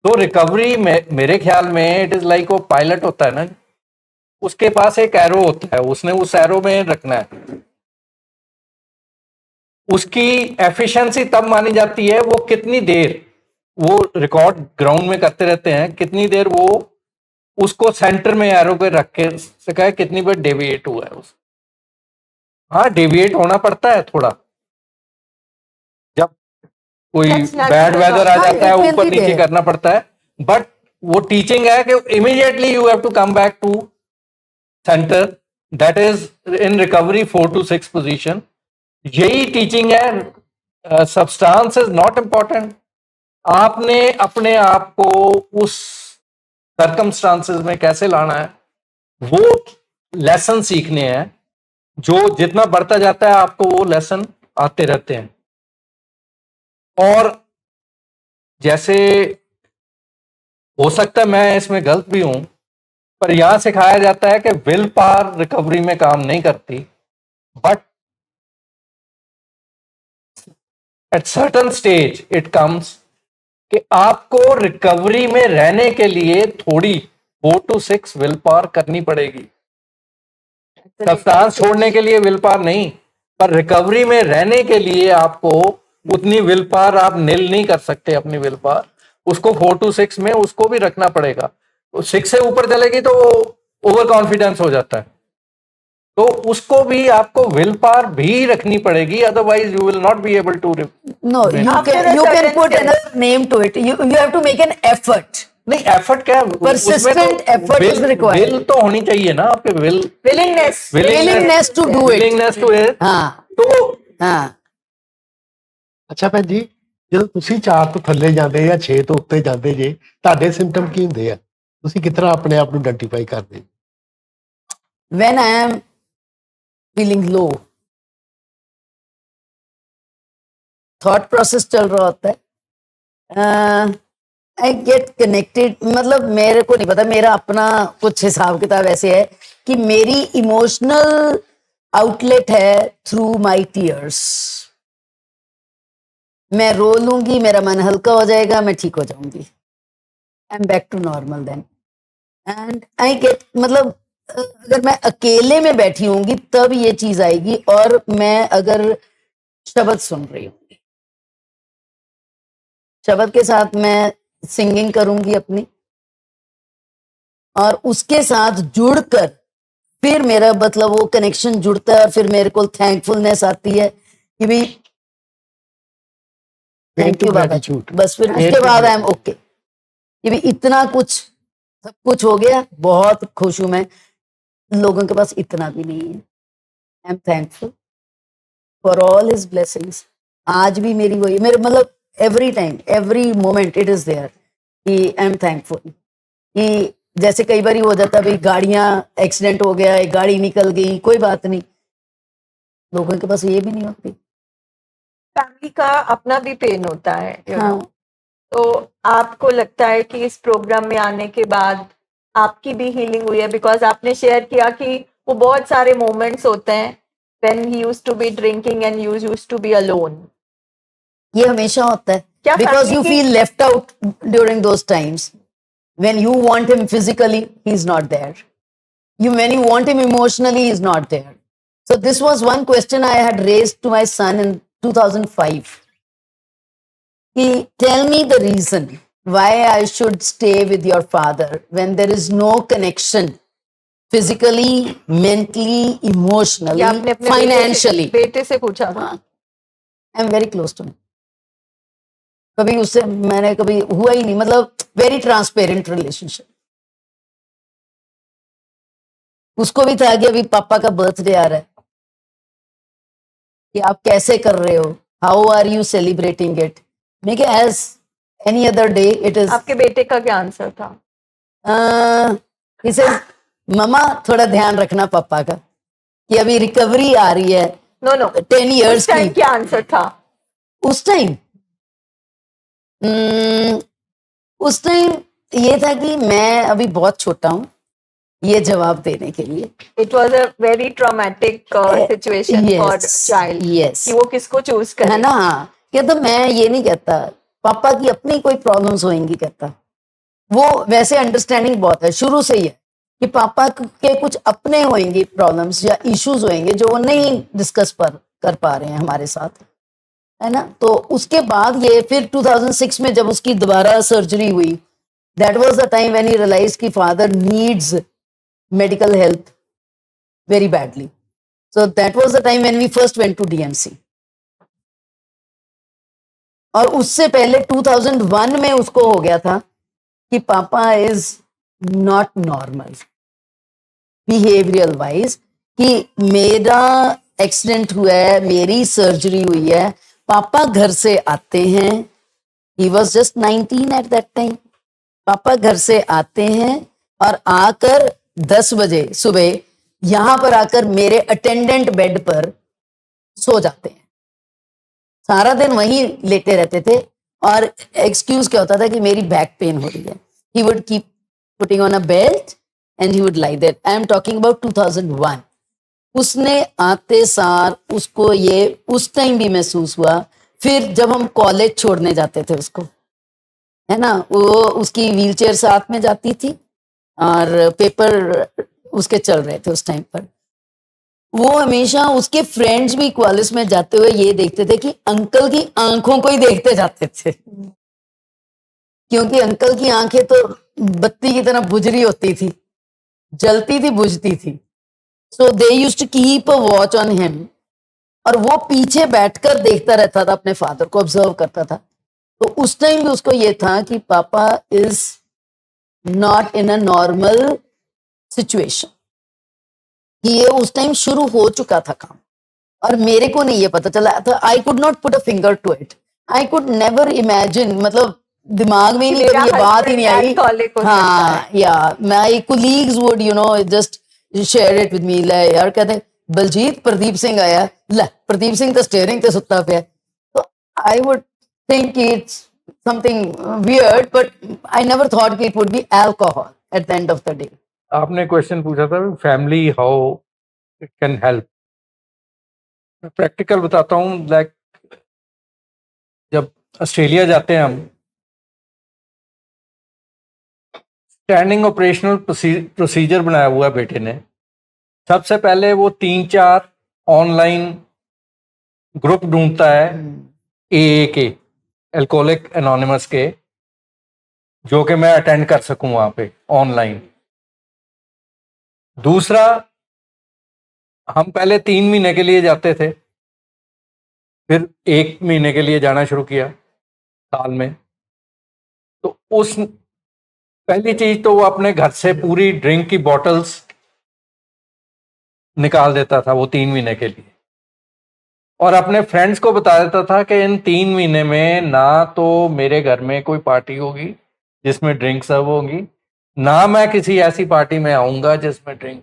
तो रिकवरी में मेरे ख्याल में इट इज लाइक वो पायलट होता है ना, उसके पास एक एरो होता है, उसने उस एरो में रखना है। उसकी एफिशिएंसी तब मानी जाती है वो कितनी देर, वो रिकॉर्ड ग्राउंड में करते रहते हैं, कितनी देर वो उसको सेंटर में एरो पे रख के से कहा कितनी बार डेविएट हुआ है उस, हाँ डेविएट होना पड़ता है थोड़ा, जब कोई That's natural. बैड वेदर आ हाँ, जाता है it will ऊपर be नीचे there. करना पड़ता है, बट वो टीचिंग है कि immediately you have to come back to centre, that is in recovery 4 to 6 position. यही टीचिंग है। सब्सटेंस इज नॉट इम्पॉर्टेंट, आपने अपने आप को उस सर्कमस्टांसेस में कैसे लाना है, वो लेसन सीखने हैं, जो जितना बढ़ता जाता है आपको वो लेसन आते रहते हैं। और जैसे हो सकता है मैं इसमें गलत भी हूं, पर यहां सिखाया जाता है कि विल पावर रिकवरी में काम नहीं करती, but at certain stage it comes कि आपको रिकवरी में रहने के लिए थोड़ी 4 to 6 विल पावर करनी पड़ेगी। सब्सटेंस छोड़ने के लिए विल पावर नहीं, पर रिकवरी में रहने के लिए आपको उतनी विल पावर आप निल नहीं कर सकते अपनी विल पावर, उसको 4 to 6 में उसको भी रखना पड़ेगा। 6 से ऊपर चलेगी तो ओवर कॉन्फिडेंस हो जाता है, तो उसको भी आपको विल पावर भी रखनी पड़ेगी, otherwise you will not be able to. No, After a you can certain put stage. another name to it. You have to make an effort. नहीं एफर्ट क्या है? Persistent effort is required. Will तो होनी चाहिए ना आपके, will Willingness. Willingness to do it. Willingness to it. हाँ तो हाँ ਅੱਛਾ ਭੈਣ ਜੀ, ਜਦੋਂ ਤੁਸੀਂ 4 ਤੋਂ ਥੱਲੇ ਜਾਂਦੇ ਜਾਂ 6 ਤੋਂ ਉੱਤੇ ਜਾਂਦੇ ਜੇ, ਤੁਹਾਡੇ ਸਿੰਪਟਮ ਕੀ ਹੁੰਦੇ ਆ? ਤੁਸੀਂ ਕਿਸ ਤਰ੍ਹਾਂ ਆਪਣੇ ਆਪ ਨੂੰ ਆਇਡੈਂਟੀਫਾਈ ਕਰਦੇ? when I am feeling low, thought process चल रहा होता है, आई गेट कनेक्टेड, मतलब मेरे को नहीं पता, मेरा अपना कुछ हिसाब किताब ऐसे है कि मेरी इमोशनल आउटलेट है थ्रू माई टीयर्स। मैं रो लूंगी, मेरा मन हल्का हो जाएगा, मैं ठीक हो जाऊंगी, I am back to normal then. And I get, मतलब अगर मैं अकेले में बैठी होंगी तब ये चीज आएगी, और मैं अगर शब्द सुन रही हूंगी, शब्द के साथ मैं सिंगिंग करूंगी अपनी, और उसके साथ जुड़कर फिर मेरा मतलब वो कनेक्शन जुड़ता है, और फिर मेरे को थैंकफुलनेस आती है कि भाई थैंक यू बाबा जी। बस फिर उसके बाद आई एम ओके, कि भाई इतना कुछ सब कुछ हो गया, बहुत खुश हूं मैं। लोगों के पास इतना भी नहीं है। I am thankful for all his blessings. आज भी मेरी वही, मेरे मतलब every time every moment it is there कि आई एम थैंकफुल। कि जैसे कई बार हो जाता है भाई, गाड़ियां एक्सीडेंट हो गया, एक गाड़ी निकल गई, कोई बात नहीं, लोगों के पास ये भी नहीं होती। फैमिली का अपना भी पेन होता है, you know. हाँ, तो आपको लगता है कि इस प्रोग्राम में आने के बाद आपकी भी हीलिंग हुई है? बिकॉज आपने शेयर किया कि वो बहुत सारे मोमेंट्स होते हैं when he used to be drinking and you used to be alone. ये हमेशा होता है, क्या बिकॉज family यू की- feel left out during those times when you want him physically, he is not there. When you want him emotionally, he is not there. So this was one question I had raised to my son in 2005. He tell me the reason why I should stay with your father when there is no connection physically, mentally, ये emotionally, आपने अपने financially. बेटे से पूछा था? I am very close to me. कभी उससे मैंने कभी हुआ ही नहीं, मतलब वेरी ट्रांसपेरेंट रिलेशनशिप। उसको भी था कि अभी पापा का बर्थडे आ रहा है, कि आप कैसे कर रहे हो, how are you celebrating it. मैं क्या, as any other day it is. आपके बेटे का क्या आंसर था? इसे ममा थोड़ा ध्यान रखना पापा का, कि अभी रिकवरी आ रही है, नो नो, 10 years उस टाइम की। क्या आंसर था? उस टाइम ये था कि मैं अभी बहुत छोटा हूँ ये जवाब देने के लिए। It was a very traumatic situation for child, yes, कि वो किसको चूज है करे। ना। हाँ, कहता मैं ये नहीं कहता पापा की अपनी कोई प्रॉब्लम्स होंगी, कहता वो वैसे अंडरस्टैंडिंग बहुत है शुरू से ही है कि पापा के कुछ अपने होंगे प्रॉब्लम्स या इश्यूज होंगे जो वो नहीं डिस्कस कर पा रहे हैं हमारे साथ, है ना। तो उसके बाद ये फिर 2006 में जब उसकी दोबारा सर्जरी हुई That was the time when he realized कि father needs medical help very badly. So that was the time when we first went to DMC. और उससे पहले 2001 में उसको हो गया था कि पापा is not normal behavioural wise, कि मेरा एक्सीडेंट हुआ है, मेरी सर्जरी हुई है, पापा घर से आते हैं, he was just 19 at that time, पापा घर से आते हैं और आकर 10 बजे सुबह यहाँ पर आकर मेरे अटेंडेंट बेड पर सो जाते हैं, सारा दिन वहीं लेटे रहते थे और एक्सक्यूज क्या होता था कि मेरी बैक पेन हो रही है, he would keep putting on a belt and he would lie there. I am talking about 2001। उसने आते सार उसको ये उस टाइम भी महसूस हुआ, फिर जब हम कॉलेज छोड़ने जाते थे उसको, है ना, वो उसकी व्हीलचेयर साथ में जाती थी और पेपर उसके चल रहे थे उस टाइम पर, वो हमेशा उसके फ्रेंड्स भी कॉलेज में जाते हुए ये देखते थे कि अंकल की आंखों को ही देखते जाते थे, क्योंकि अंकल की आंखें तो बत्ती की तरह बुझ रही होती थी, जलती थी, बुझती थी। So they used to keep a watch on him, और वो पीछे बैठकर देखता रहता था, अपने फादर को ऑब्जर्व करता था। तो उस टाइम भी उसको ये था कि पापा is not in a normal situation, कि ये उस टाइम शुरू हो चुका था काम, और मेरे को नहीं ये पता चला था। I could not put a finger to it, I could never imagine, मतलब दिमाग में नहीं कभी ये बात ही नहीं आई। हाँ, या my colleagues would you know just share it with me, ले यार कहते बलजीत प्रदीप सिंह आया, ले प्रदीप सिंह तो स्टीयरिंग ते सुता पिया। तो I would think it's something weird, but I never thought कि it would be alcohol at the end of the day. आपने क्वेश्चन पूछा था family how it can help. Practical बताता हूँ। लाइक जब ऑस्ट्रेलिया जाते हैं हम, स्टैंडिंग ऑपरेशनल प्रोसीजर बनाया हुआ है बेटे ने। सबसे पहले वो 3-4 ऑनलाइन ग्रुप ढूंढता है AA के, अल्कोहलिक एनोनिमस के, जो कि मैं अटेंड कर सकूं वहां पे ऑनलाइन। दूसरा, हम पहले 3 महीने के लिए जाते थे, फिर 1 महीने के लिए जाना शुरू किया साल में। तो उस पहली चीज तो वो अपने घर से पूरी ड्रिंक की बॉटल्स निकाल देता था वो 3 महीने के लिए, और अपने फ्रेंड्स को बता देता था कि इन 3 महीने में ना तो मेरे घर में कोई पार्टी होगी जिसमें ड्रिंक सर्व होगी, ना मैं किसी ऐसी पार्टी में आऊंगा जिसमें ड्रिंक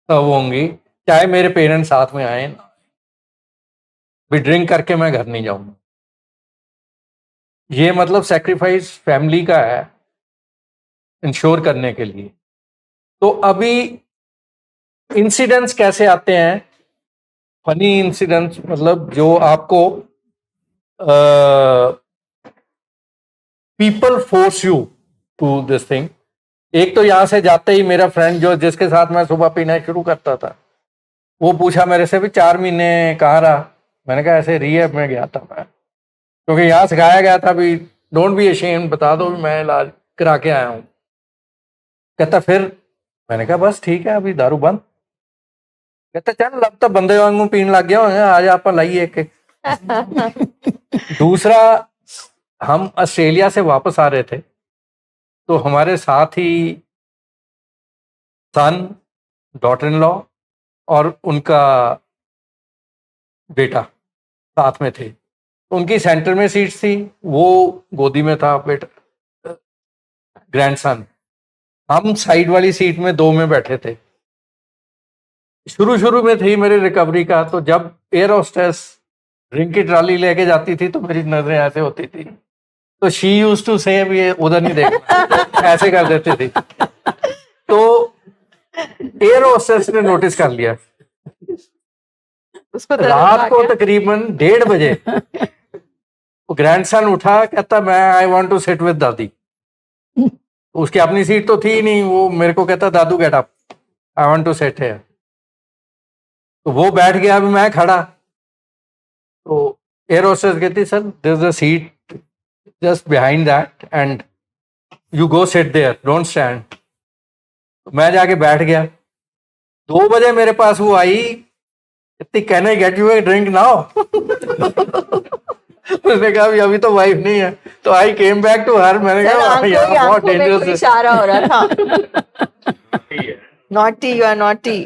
सर्व होंगी, चाहे मेरे पेरेंट्स साथ में आए ना, भी ड्रिंक करके मैं घर नहीं जाऊंगा। ये मतलब सेक्रीफाइस फैमिली का है इंश्योर करने के लिए। तो अभी इंसिडेंट्स कैसे आते हैं, फनी इंसिडेंट्स, मतलब जो आपको people force you to this thing. एक तो यहां से जाते ही मेरा फ्रेंड जो जिसके साथ मैं सुबह पीना शुरू करता था, वो पूछा मेरे से भी 4 महीने कहाँ रहा। मैंने कहा ऐसे रिहैब में गया था मैं, क्योंकि यहाँ सिखाया गया था भी डोंट बी अशेम्ड, बता दो भी मैं इलाज करा के आया हूँ। कहता फिर, मैंने कहा बस ठीक है अभी दारू बंद। कहता चल अब तो बंदे वांगू पीन लग गया हो, आज आप लाइए एक। दूसरा, हम ऑस्ट्रेलिया से वापस आ रहे थे, तो हमारे साथ ही सन, डॉटर इन लॉ और उनका बेटा साथ में थे। उनकी सेंटर में सीट थी, वो गोदी में था बेटा, ग्रैंडसन। हम साइड वाली सीट में 2 में बैठे थे। शुरू में थी मेरी रिकवरी का, तो जब एयर होस्टेस ड्रिंक की ट्रॉली लेके जाती थी तो मेरी नजरें ऐसे होती थी, तो शी यूज्ड टू से ये उधर नहीं देखना, ऐसे कर देती थी। तो एयर होस्टेस ने नोटिस कर लिया। उसको रात को तकरीबन 1:30 बजे वो ग्रैंडसन उठा, कहता मैं I want to sit with dadi. उसकी अपनी सीट तो थी नहीं, वो मेरे को कहता दादू get up, I want to sit here. तो वो बैठ गया, अभी मैं खड़ा। तो एयर होस्टेस कहती sir there is a seat just behind that and you go sit there, don't stand. मैं जाके बैठ गया। 2 बजे मेरे पास वो आई, इतनी कहने get U A drink now. उसने कहा अभी तो वाइफ नहीं है, तो आई केम बैक टू हर। मैंने सर, कहा यार बहुत आंखों में डेंजरस कोई है। इशारा हो रहा था। Naughty, you are naughty.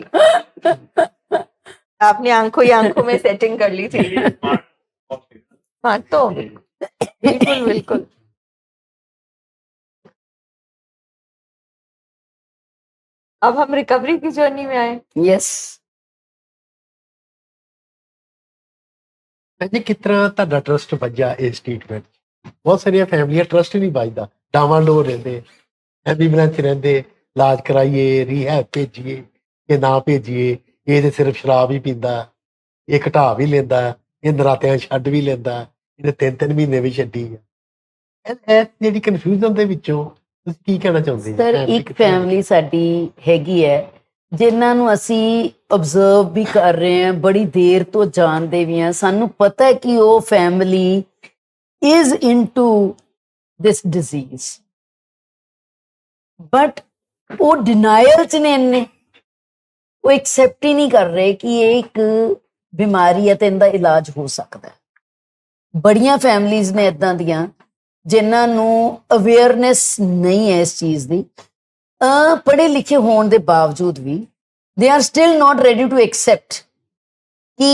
आपने आंखों में सेटिंग कर ली थी। हाँ तो बिल्कुल बिल्कुल। अब हम रिकवरी की जर्नी में आए। यस, ਜੀ ਕਿਸ ਤਰ੍ਹਾਂ ਤੁਹਾਡਾ ਟਰਸਟ ਵੱਜਾ ਇਸ ਟ੍ਰੀਟਮੈਂਟ? ਬਹੁਤ ਸਾਰੀਆਂ ਫੈਮਲੀਆਂ ਟਰਸਟ ਨਹੀਂ ਵੱਜਦਾ, ਡਾਵਾਂਡੋਲ ਰਹਿੰਦੇ, ਐਂਬੂਲੈਂਸ 'ਚ ਰਹਿੰਦੇ, ਇਲਾਜ ਕਰਾਈਏ, ਰੀਹੈਬ ਭੇਜੀਏ ਕਿ ਨਾ ਭੇਜੀਏ, ਇਹ ਤੇ ਸਿਰਫ ਸ਼ਰਾਬ ਹੀ ਪੀਂਦਾ, ਇਹ ਘਟਾ ਵੀ ਲੈਂਦਾ, ਇਹ ਨਰਾਤਿਆਂ ਛੱਡ ਵੀ ਲੈਂਦਾ, ਇਹਨੇ 3-3 ਮਹੀਨੇ ਵੀ ਛੱਡੀ ਆ। ਇਹ ਜਿਹੜੀ ਕਨਫਿਊਜ਼ਨ ਦੇ ਵਿੱਚੋਂ ਤੁਸੀਂ ਕੀ ਕਹਿਣਾ ਚਾਹੁੰਦੇ ਜੀ? ਸਰ Family ਇੱਕ ਕਿਸ ਤਰ੍ਹਾਂ ਦੀ? ਫੈਮਿਲੀ ਸਾਡੀ ਹੈਗੀ ਹੈ ਜਿਨ੍ਹਾਂ ਨੂੰ ਅਸੀਂ ਆਬਜ਼ਰਵ ਵੀ ਕਰ ਰਹੇ ਹਾਂ, ਬੜੀ ਦੇਰ ਤੋਂ ਜਾਣਦੇ ਵੀ ਹਾਂ, ਸਾਨੂੰ ਪਤਾ ਹੈ ਕਿ ਉਹ family is into this disease, but ਉਹ ਡਿਨਾਇਲ ਚ ਨੇ ਇੰਨੇ, ਉਹ ਐਕਸੈਪਟ ਹੀ ਨਹੀਂ ਕਰ ਰਹੇ ਕਿ ਇਹ ਇੱਕ ਬਿਮਾਰੀ ਹੈ ਤੇ ਇਹਦਾ ਇਲਾਜ ਹੋ ਸਕਦਾ ਹੈ। ਬੜੀਆਂ ਫੈਮਲੀਜ਼ ਨੇ ਇਦਾਂ ਦੀਆਂ ਜਿਨ੍ਹਾਂ ਨੂੰ ਅਵੇਅਰਨੈਸ ਨਹੀਂ ਹੈ ਇਸ ਚੀਜ਼ ਦੀ, ਪੜ੍ਹੇ ਲਿਖੇ ਹੋਣ ਦੇ ਬਾਵਜੂਦ ਵੀ they are still not ready to accept कि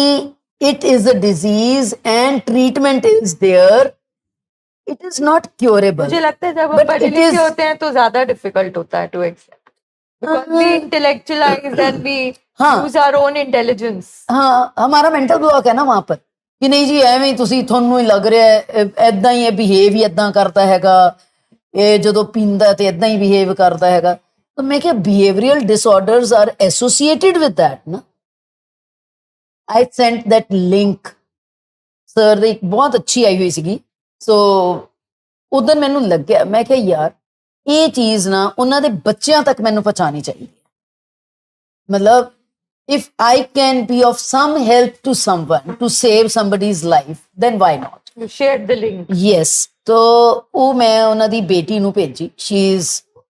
it is a disease and treatment is there, it is not curable. मुझे लगता है जब हम But पढ़े it लिखे is- होते हैं तो ज्यादा डिफिकल्ट होता है to accept, because we intellectualize and we हाँ use our own intelligence. हाँ, हमारा मेंटल ब्लॉक है ना वहां पर कि नहीं जी ਐਵੇਂ ਹੀ ਤੁਸੀਂ, ਤੁਹਾਨੂੰ ਹੀ ਲੱਗ ਰਿਹਾ ਹੈ ਐਦਾਂ ਹੀ, ਇਹ ਬਿਹੇਵ ਹੀ ਐਦਾਂ ਕਰਦਾ ਹੈਗਾ, ਇਹ ਜਦੋਂ ਪੀਂਦਾ ਤੇ ਐਦਾਂ ਹੀ ਬਿਹੇਵ ਕਰਦਾ ਹੈਗਾ। ਤਾਂ ਮੈਂ ਕਿਹਾ behavioural disorders are associated with that ਨਾ। I sent that link sir ਦੀ, ਇੱਕ ਬਹੁਤ ਅੱਛੀ ਆਈ ਹੋਈ ਸੀਗੀ। ਸੋ ਉਦੋਂ ਮੈਨੂੰ ਲੱਗਿਆ, ਮੈਂ ਕਿਹਾ ਯਾਰ ਇਹ ਚੀਜ਼ ਨਾ ਉਹਨਾਂ ਦੇ ਬੱਚਿਆਂ ਤੱਕ ਮੈਨੂੰ ਪਹੁੰਚਾਉਣੀ ਚਾਹੀਦੀ ਹੈ। ਮਤਲਬ if I can be of some help to someone to save somebody's life, then why not? You shared the link. Yes. तो ਉਹ ਮੈਂ ਉਹਨਾਂ ਦੀ ਬੇਟੀ ਨੂੰ ਭੇਜੀ, she is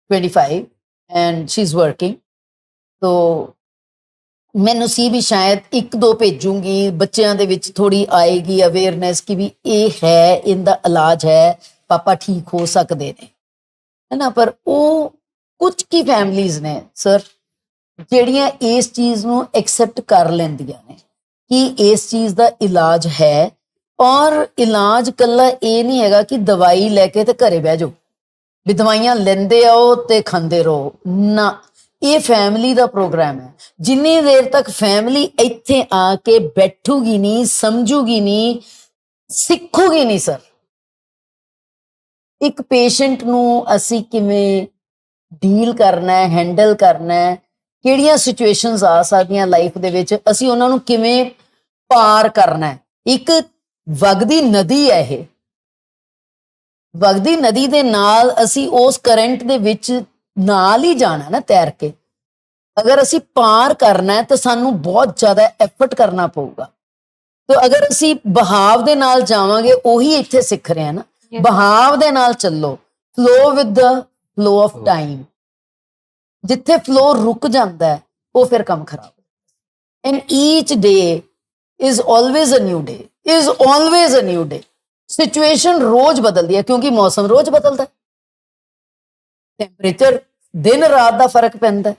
25 and she's working. तो ਮੈਨੂੰ ਸੀ ਵੀ ਸ਼ਾਇਦ 1-2 ਭੇਜੂੰਗੀ, ਬੱਚਿਆਂ ਦੇ ਵਿੱਚ ਥੋੜੀ ਆਏਗੀ ਅਵੇਅਰਨੈਸ ਕਿ ਵੀ ਇਹ ਹੈ, ਇਹਦਾ ਇਲਾਜ ਹੈ, ਪਾਪਾ ਠੀਕ ਹੋ ਸਕਦੇ ਨੇ, ਹੈ ਨਾ। ਪਰ ਉਹ ਕੁਝ ਕੀ ਫੈਮਲੀਜ਼ ਨੇ ਸਰ ਜਿਹੜੀਆਂ ਇਸ ਚੀਜ਼ ਨੂੰ ਐਕਸੈਪਟ ਕਰ ਲੈਂਦੀਆਂ ਨੇ ਕਿ ਇਸ ਚੀਜ਼ ਦਾ ਇਲਾਜ ਹੈ, ਔਰ ਇਲਾਜ ਕੱਲਾ ਇਹ ਨਹੀਂ ਹੈਗਾ ਕਿ ਦਵਾਈ ਲੈ ਕੇ ਤੇ ਘਰੇ ਬਹਿ ਜਾਓ ਵੀ ਦਵਾਈਆਂ ਲੈਂਦੇ ਆਓ ਤੇ ਖਾਂਦੇ ਰਹੋ ਨਾ। ਇਹ ਫੈਮਿਲੀ ਦਾ ਪ੍ਰੋਗਰਾਮ ਹੈ। ਜਿੰਨੀ ਦੇਰ ਤੱਕ ਫੈਮਿਲੀ ਇੱਥੇ ਆ ਕੇ ਬੈਠੂਗੀ ਨਹੀਂ, ਸਮਝੂਗੀ ਨਹੀਂ, ਸਿੱਖੂਗੀ ਨਹੀਂ ਸਰ, ਇੱਕ ਪੇਸ਼ੈਂਟ ਨੂੰ ਅਸੀਂ ਕਿਵੇਂ ਡੀਲ ਕਰਨਾ ਹੈ, ਹੈਂਡਲ ਕਰਨਾ ਹੈ, ਕਿਹੜੀਆਂ ਸਿਚੁਏਸ਼ਨਸ ਆ ਸਕਦੀਆਂ ਲਾਈਫ ਦੇ ਵਿੱਚ, ਅਸੀਂ ਉਹਨਾਂ ਨੂੰ ਕਿਵੇਂ ਪਾਰ ਕਰਨਾ ਹੈ। ਇੱਕ ਵਗਦੀ ਨਦੀ ਹੈ ਇਹ, ਵਗਦੀ ਨਦੀ ਦੇ ਨਾਲ ਅਸੀਂ ਉਸ ਕਰੰਟ ਦੇ ਵਿੱਚ ਨਾਲ ਹੀ ਜਾਣਾ ਨਾ ਤੈਰ ਕੇ। ਅਗਰ ਅਸੀਂ ਪਾਰ ਕਰਨਾ ਹੈ ਤਾਂ ਸਾਨੂੰ ਬਹੁਤ ਜ਼ਿਆਦਾ ਐਫਰਟ ਕਰਨਾ ਪਊਗਾ। ਤਾਂ ਅਗਰ ਅਸੀਂ ਬਹਾਵ ਦੇ ਨਾਲ ਜਾਵਾਂਗੇ, ਉਹੀ ਇੱਥੇ ਸਿੱਖ ਰਹੇ ਹਾਂ ਨਾ, ਬਹਾਵ ਦੇ ਨਾਲ ਚੱਲੋ, flow with the flow of time. ਜਿੱਥੇ ਫਲੋ ਰੁਕ ਜਾਂਦਾ ਹੈ ਉਹ ਫਿਰ ਕੰਮ ਖਰਾਬ। And each day is always a new day, is always a new day. Situation ਰੋਜ਼ ਬਦਲਦੀ ਹੈ ਕਿਉਂਕਿ ਮੌਸਮ ਰੋਜ਼ ਬਦਲਦਾ ਹੈ, ਟੈਂਪਰੇਚਰ ਦਿਨ ਰਾਤ ਦਾ ਫਰਕ ਪੈਂਦਾ ਹੈ,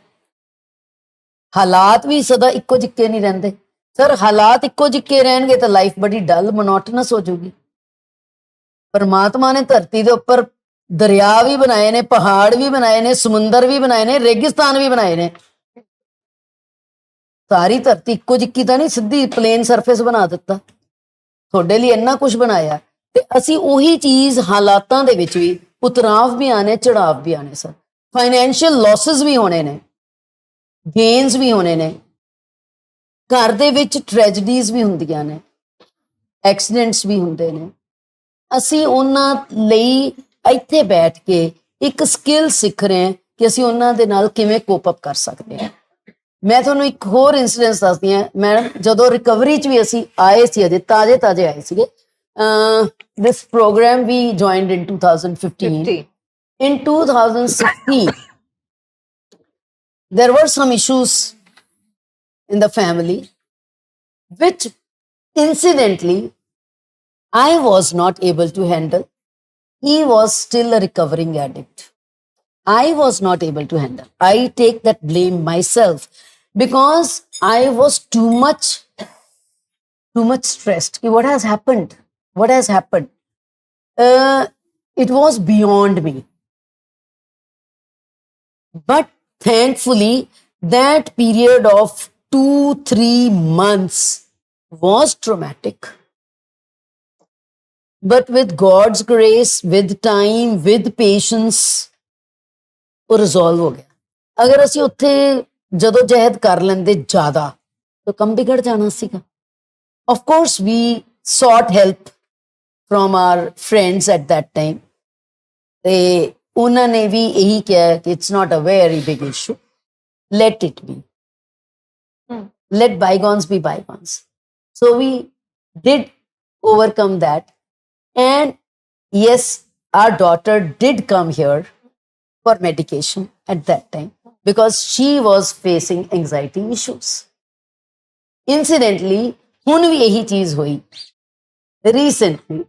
ਹਾਲਾਤ ਵੀ ਸਦਾ ਇੱਕੋ ਜਿੱਕੇ ਨਹੀਂ ਰਹਿੰਦੇ ਸਰ। ਹਾਲਾਤ ਇੱਕੋ ਜਿੱਕੇ ਰਹਿਣਗੇ ਤਾਂ ਲਾਈਫ ਬੜੀ ਡਲ ਮੋਨੋਟਨਸ ਹੋ ਜਾਊਗੀ। ਪਰਮਾਤਮਾ ਨੇ ਧਰਤੀ ਦੇ ਉੱਪਰ ਦਰਿਆ ਵੀ ਬਣਾਏ ਨੇ, ਪਹਾੜ ਵੀ ਬਣਾਏ ਨੇ, ਸਮੁੰਦਰ ਵੀ ਬਣਾਏ ਨੇ, ਰੇਗਿਸਤਾਨ ਵੀ ਬਣਾਏ ਨੇ। ਸਾਰੀ ਧਰਤੀ ਇੱਕੋ ਜਿੱਕੀ ਤਾਂ ਨਹੀਂ, ਸਿੱਧੀ ਪਲੇਨ ਸਰਫੇਸ ਬਣਾ ਦਿੱਤਾ। ਤੁਹਾਡੇ ਲਈ ਇੰਨਾ ਕੁਝ ਬਣਾਇਆ ਤੇ ਅਸੀਂ ਉਹੀ ਚੀਜ਼ ਹਾਲਾਤਾਂ ਦੇ ਵਿੱਚ ਵੀ, ਉਤਰਾਵ ਵੀ ਆਣੇ, ਚੜਾਵ ਵੀ ਆਣੇ ਸਰ। ਫਾਈਨੈਂਸ਼ੀਅਲ ਲਾਸਸ ਵੀ ਹੋਣੇ ਨੇ, ਗੇਨਸ ਵੀ ਹੋਣੇ ਨੇ, ਘਰ ਦੇ ਵਿੱਚ ਟ੍ਰੈਜਡੀਜ਼ ਵੀ ਹੁੰਦੀਆਂ ਨੇ, ਐਕਸੀਡੈਂਟਸ ਵੀ ਹੁੰਦੇ ਨੇ। ਅਸੀਂ ਉਹਨਾਂ ਲਈ ਇੱਥੇ ਬੈਠ ਕੇ ਇੱਕ ਸਕਿੱਲ ਸਿੱਖ ਰਹੇ ਹਾਂ ਕਿ ਅਸੀਂ ਉਹਨਾਂ ਦੇ ਨਾਲ ਕਿਵੇਂ ਕੋਪ ਅਪ ਕਰ ਸਕਦੇ ਹਾਂ। ਮੈਂ ਤੁਹਾਨੂੰ ਇੱਕ ਹੋਰ ਇਨਸੀਡੈਂਸ ਦੱਸਦੀ ਹਾਂ ਮੈਡਮ। ਜਦੋਂ ਰਿਕਵਰੀ 'ਚ ਵੀ ਅਸੀਂ ਆਏ ਸੀ, ਅਜੇ ਤਾਜ਼ੇ ਆਏ ਸੀਗੇ। This program we joined in 2015 In 2016, there were some issues in the family, which incidentally I was not able to handle. He was still a recovering addict. I was not able to handle. I take that blame myself because I was too much stressed. What has happened? What has happened? It was beyond me. But thankfully, that period of 2-3 months was traumatic. But with God's grace, with time, with patience, ਉਹ resolve ਹੋ ਗਿਆ। ਅਗਰ ਅਸੀਂ ਉੱਥੇ ਜਦੋਂ ਜਹਿਦ ਕਰ ਲੈਂਦੇ ਜ਼ਿਆਦਾ ਤਾਂ ਕੰਮ ਵਿਗੜ ਜਾਣਾ ਸੀਗਾ। Of course we sought help from our friends at that time, ਤੇ ਉਹਨਾਂ ਨੇ ਵੀ ਇਹੀ ਕਿਹਾ ਕਿ it's not a very big issue, let it be, let bygones be bygones. So we did overcome that. And yes, our daughter did come here for medication at that time because she was facing anxiety issues. Incidentally, hun vi yahi cheez hui recently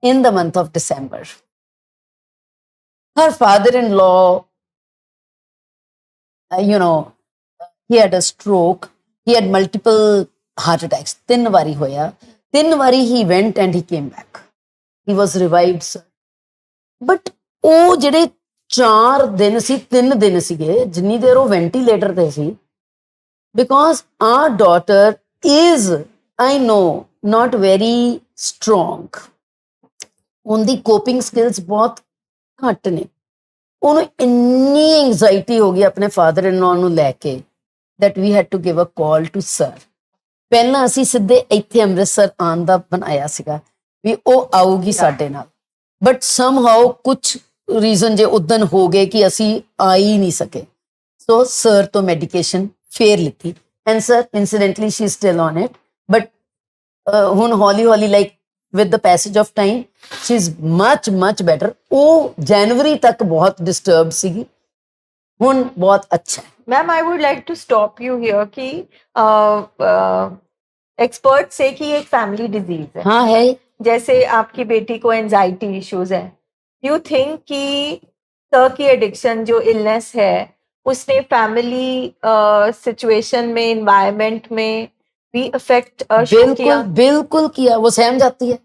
in the month of December. Her father-in-law, he had a stroke. He had multiple heart attacks. 3 ਵਾਰੀ ਹੋਇਆ। 3 ਵਾਰੀ he went and he came back. He was revived, sir. But ਉਹ ਜਿਹੜੇ 4 ਦਿਨ ਸੀ, 3 ਦਿਨ ਸੀਗੇ, ਜਿੰਨੀ ਦੇਰ ਉਹ ਵੈਂਟੀਲੇਟਰ ਤੇ ਸੀ, because our daughter is, I know, not very strong. ਉਹਦੀ coping skills ਬਹੁਤ ਘੱਟ ਨੇ। ਉਹਨੂੰ ਇੰਨੀ ਐਂਜ਼ਾਈਟੀ ਹੋ ਗਈ ਆਪਣੇ ਫਾਦਰ ਇਨ ਲਾਅ ਨੂੰ ਲੈ ਕੇ that we had to give a call to sir. ਪਹਿਲਾਂ ਅਸੀਂ ਸਿੱਧੇ ਇੱਥੇ ਅੰਮ੍ਰਿਤਸਰ ਆਉਣ ਦਾ ਬਣਾਇਆ ਸੀਗਾ ਵੀ ਉਹ ਆਊਗੀ ਸਾਡੇ ਨਾਲ, ਬਟ ਸਮਹਾਉ ਕੁਝ ਰੀਜ਼ਨ ਜੇ ਉਦਣ ਹੋ ਗਏ ਕਿ ਅਸੀਂ ਆ ਹੀ ਨਹੀਂ ਸਕੇ, ਸੋ ਸਰ ਤੋਂ ਮੈਡੀਕੇਸ਼ਨ ਫੇਰ ਲਿੱਤੀ and sir incidentally she still on it, but ਹੁਣ ਹੌਲੀ ਹੌਲੀ like with the passage of time she is much better. ਉਹ ਜਨਵਰੀ ਤੱਕ ਬਹੁਤ disturbed ਸੀਗੀ, ਹੁਣ ਬਹੁਤ ਅੱਛਾ ਹੈ। Ma'am I would like to stop you here कि एक्सपर्ट से कि एक फैमिली डिजीज है। हाँ है। जैसे आपकी बेटी को एंजाइटी इश्यूज है, यू थिंक कि सर की एडिक्शन जो इलनेस है उसने फैमिली सिचुएशन में, एनवायरनमेंट में भी अफेक्ट बिल्कुल बिल्कुल किया। वो सहम जाती है,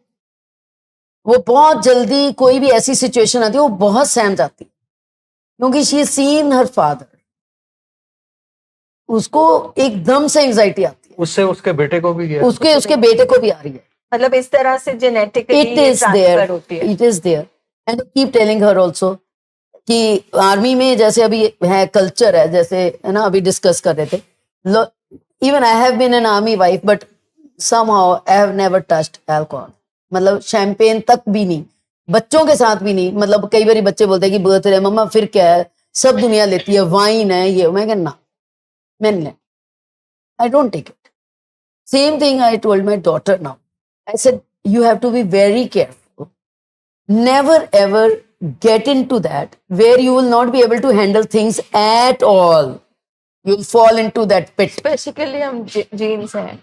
वो बहुत जल्दी कोई भी ऐसी सिचुएशन आती है वो बहुत सहम जाती है क्योंकि शी सीन हर फादर, उसको एकदम से एंजाइटी आती है। उससे उसके बेटे को भी गया, उसके बेटे को भी आ रही है। मतलब इस तरह से genetically it is there, it is there and keep telling her also कि आर्मी में जैसे अभी है कल्चर है, जैसे है ना अभी डिस्कस कर रहे थे, even I have been an army wife but somehow I have never touched alcohol, मतलब शैंपेन तक भी नहीं, बच्चों के साथ भी नहीं। मतलब कई बार बच्चे बोलते हैं कि बर्थडे मम्मा फिर क्या है, सब दुनिया लेती है, वाइन है ये, मैं कहना मैंने I don't take it. Same thing I told my daughter now, I said you have to be very careful, never ever get into that where you will not be able to handle things at all, you'll fall into that pit. Specifically हम jeans हैं।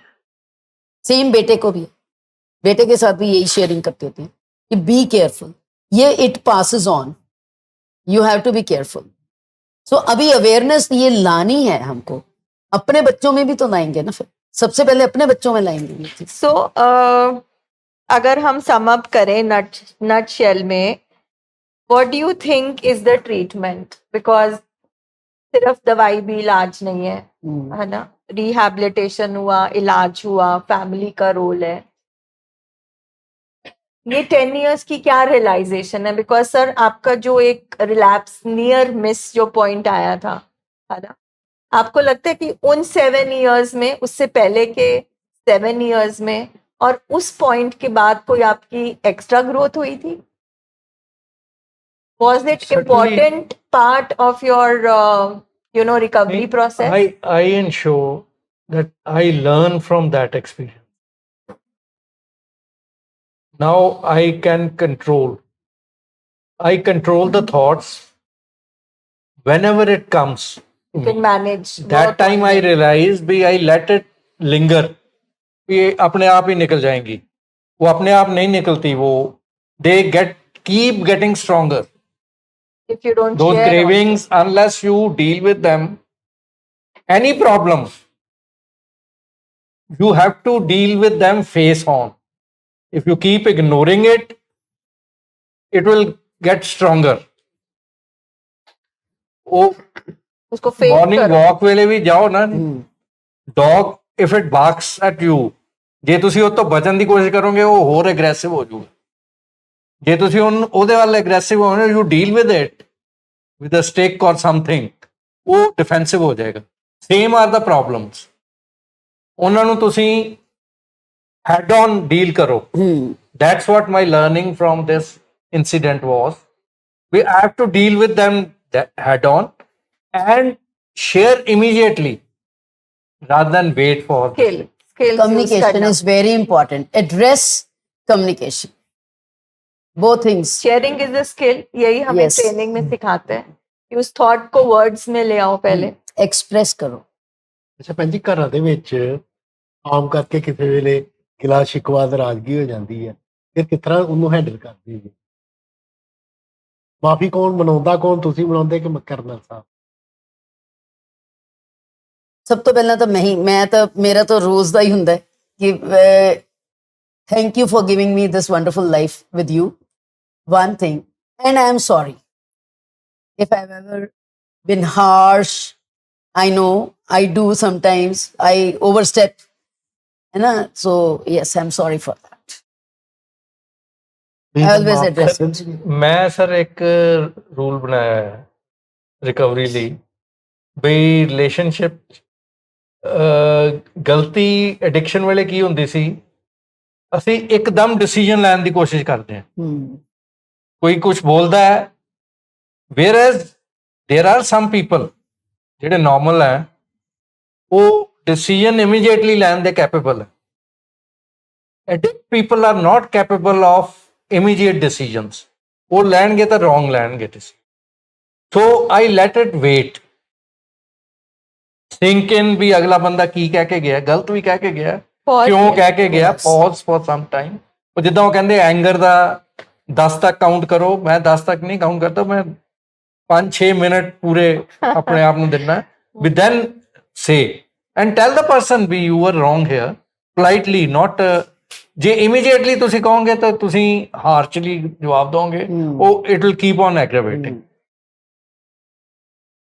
Same बेटे को भी, बेटे के साथ भी यही शेयरिंग करती होती है कि बी केयरफुल, ये it passes on, you have to be careful. So अभी अवेयरनेस ये लानी है हमको, अपने बच्चों में भी तो लाएंगे ना, फिर सबसे पहले अपने बच्चों में लाएंगे ये चीज। सो अगर हम सम अप करें नट शेल में, what do you think is the treatment? Because सिर्फ दवाई भी इलाज नहीं है ना, रिहैबिलिटेशन हुआ, इलाज हुआ, फैमिली का रोल है। ये 10 इयर्स की क्या रियलाइजेशन है? बिकॉज सर आपका जो एक रिलैप्स नियर मिस जो पॉइंट आया था, है ना, आपको लगता है कि उन 7 इयर्स में, उससे पहले के 7 इयर्स में और उस पॉइंट के बाद कोई आपकी एक्स्ट्रा ग्रोथ हुई थी? Was it Certainly. important part of your recovery process? I ensure that I learn from that experience. Now I can control. I control the thoughts whenever it comes. You can manage. That work time on I it. realized भी I let it linger. ये अपने आप ही निकल जाएंगी. वो अपने आप नहीं निकलती. वो they keep getting stronger. If you don't Those share cravings, unless you deal with them, any problem, you have to deal with them face on. If you keep ignoring it, it will get stronger. Oh, उसको face morning करो. walk ਵੇਲੇ ਵੀ ਜਾਓ ਨਾ, dog if it barks at you, ਜੇ ਤੁਸੀਂ ਉਹ ਤੋਂ ਬਚਣ ਦੀ ਕੋਸ਼ਿਸ਼ ਕਰੋਗੇ ਉਹ ਹੋਰ ਐਗਰੈਸਿਵ ਹੋ ਜਾਊਗਾ. ਜੇ ਤੁਸੀਂ ਉਹਦੇ ਵੱਲ ਐਗਰੈਸਿਵ ਹੋਵੋਗੇ, you deal with it with a stick or something, ਉਹ ਡਿਫੈਂਸਿਵ ਹੋ ਜਾਏਗਾ. ਸੇਮ ਆਰ ਦਾ ਪ੍ਰੋਬਲਮਸ. ਉਹਨਾਂ ਨੂੰ ਤੁਸੀਂ ਹੈਡ ਔਨ ਡੀਲ ਕਰੋ. That's what my learning from this incident was. I have to deal with them head on and share immediately rather than wait for. Skills use Communication करना. is very important. Address communication. Both things. Sharing is a skill. यही हमें Yes. Training में सिखाते हैं कि उस thought को words में ले आओ पहले. Express करो. ਅੱਛਾ ਭੈਣ ਜੀ, ਘਰਾਂ ਦੇ ਵਿੱਚ ਆਮ ਕਰਕੇ ਕਿਸੇ ਵੇਲੇ ਗਿਲਾ ਸ਼ਿਕਵਾ ਨਾਰਾਜ਼ਗੀ ਹੋ ਜਾਂਦੀ ਹੈ, ਫਿਰ ਕਿਸ ਤਰ੍ਹਾਂ ਉਹਨੂੰ ਹੈਂਡਲ ਕਰਦੇ ਜੀ? ਮਾਫੀ ਕੌਣ ਮਨਾਉਂਦਾ, ਕੌਣ ਤੁਸੀਂ ਮਨਾਉਂਦੇ ਕਿ ਕਰਨਲ ਸਾਹਿਬ? ਸਭ ਤੋਂ ਪਹਿਲਾਂ ਤਾਂ ਮੈਂ ਤਾਂ ਮੇਰਾ ਤਾਂ ਰੋਜ਼ ਦਾ ਹੀ ਹੁੰਦਾ ਹੈ ਕਿ thank you for giving me this wonderful life with you, one thing, and I am sorry if I've ever been harsh. I know I do sometimes, I overstep, so yes, I'm sorry for that. I always ਮਾਫ਼ address ਕਰ it. ਦਿੰਦੇ ਜੀ? ਮੈਂ sir ਇੱਕ rule ਬਣਾਇਆ ਹੈ recovery ਲਈ ਬਈ ਰਿਲੇਸ਼ਨਸ਼ਿਪ ਗਲਤੀ ਐਡਿਕਸ਼ਨ ਵੇਲੇ ਕੀ ਹੁੰਦੀ ਸੀ, ਅਸੀਂ ਇੱਕਦਮ ਡਿਸੀਜਨ ਲੈਣ ਦੀ ਕੋਸ਼ਿਸ਼ ਕਰਦੇ ਹਾਂ. ਕੋਈ ਕੁਝ ਬੋਲਦਾ ਹੈ, whereas there are some people ਜਿਹੜੇ ਨਾਰਮਲ ਹੈ ਉਹ ਡਿਸੀਜਨ ਇਮੀਡੀਏਟਲੀ ਲੈਣ ਦੇ ਕੈਪੇਬਲ ਹੈ. Addict people are not capable of immediate decisions. ਉਹ ਲੈਣਗੇ ਤਾਂ wrong ਲੈਣਗੇ ਤੁਸੀਂ. So I let it wait. Think in ਵੀ ਅਗਲਾ ਬੰਦਾ ਕੀ ਕਹਿ ਕੇ ਗਿਆ, ਗਲਤ ਵੀ ਕਹਿ ਕੇ ਗਿਆ, Pause. ਕਿਉਂ ਕਹਿ ਕੇ ਗਿਆ, Yes. pause for some time. ਉਹ ਜਿੱਦਾਂ ਉਹ ਕਹਿੰਦੇ ਐਂਗਰ ਦਾ 10 ਤੱਕ ਕਾਊਂਟ ਕਰੋ, ਮੈਂ 10 ਤੱਕ ਨਹੀਂ ਕਾਊਂਟ ਕਰਦਾ, ਮੈਂ 5-6 ਮਿੰਟ ਪੂਰੇ ਆਪਣੇ ਆਪ ਨੂੰ ਦਿੰਨਾ. ਵੀ then say and tell the person ਵੀ you were wrong here politely, not ਜੇ ਇਮੀਡੀਏਟਲੀ ਤੁਸੀਂ ਕਹੋਗੇ ਤਾਂ ਤੁਸੀਂ ਹਾਰਸ਼ਲੀ ਜਵਾਬ ਦੋਗੇ, ਉਹ ਇਟ ਵਿਲ ਕੀਪ ਔਨ ਐਗਰੀਵੇਟਿੰਗ.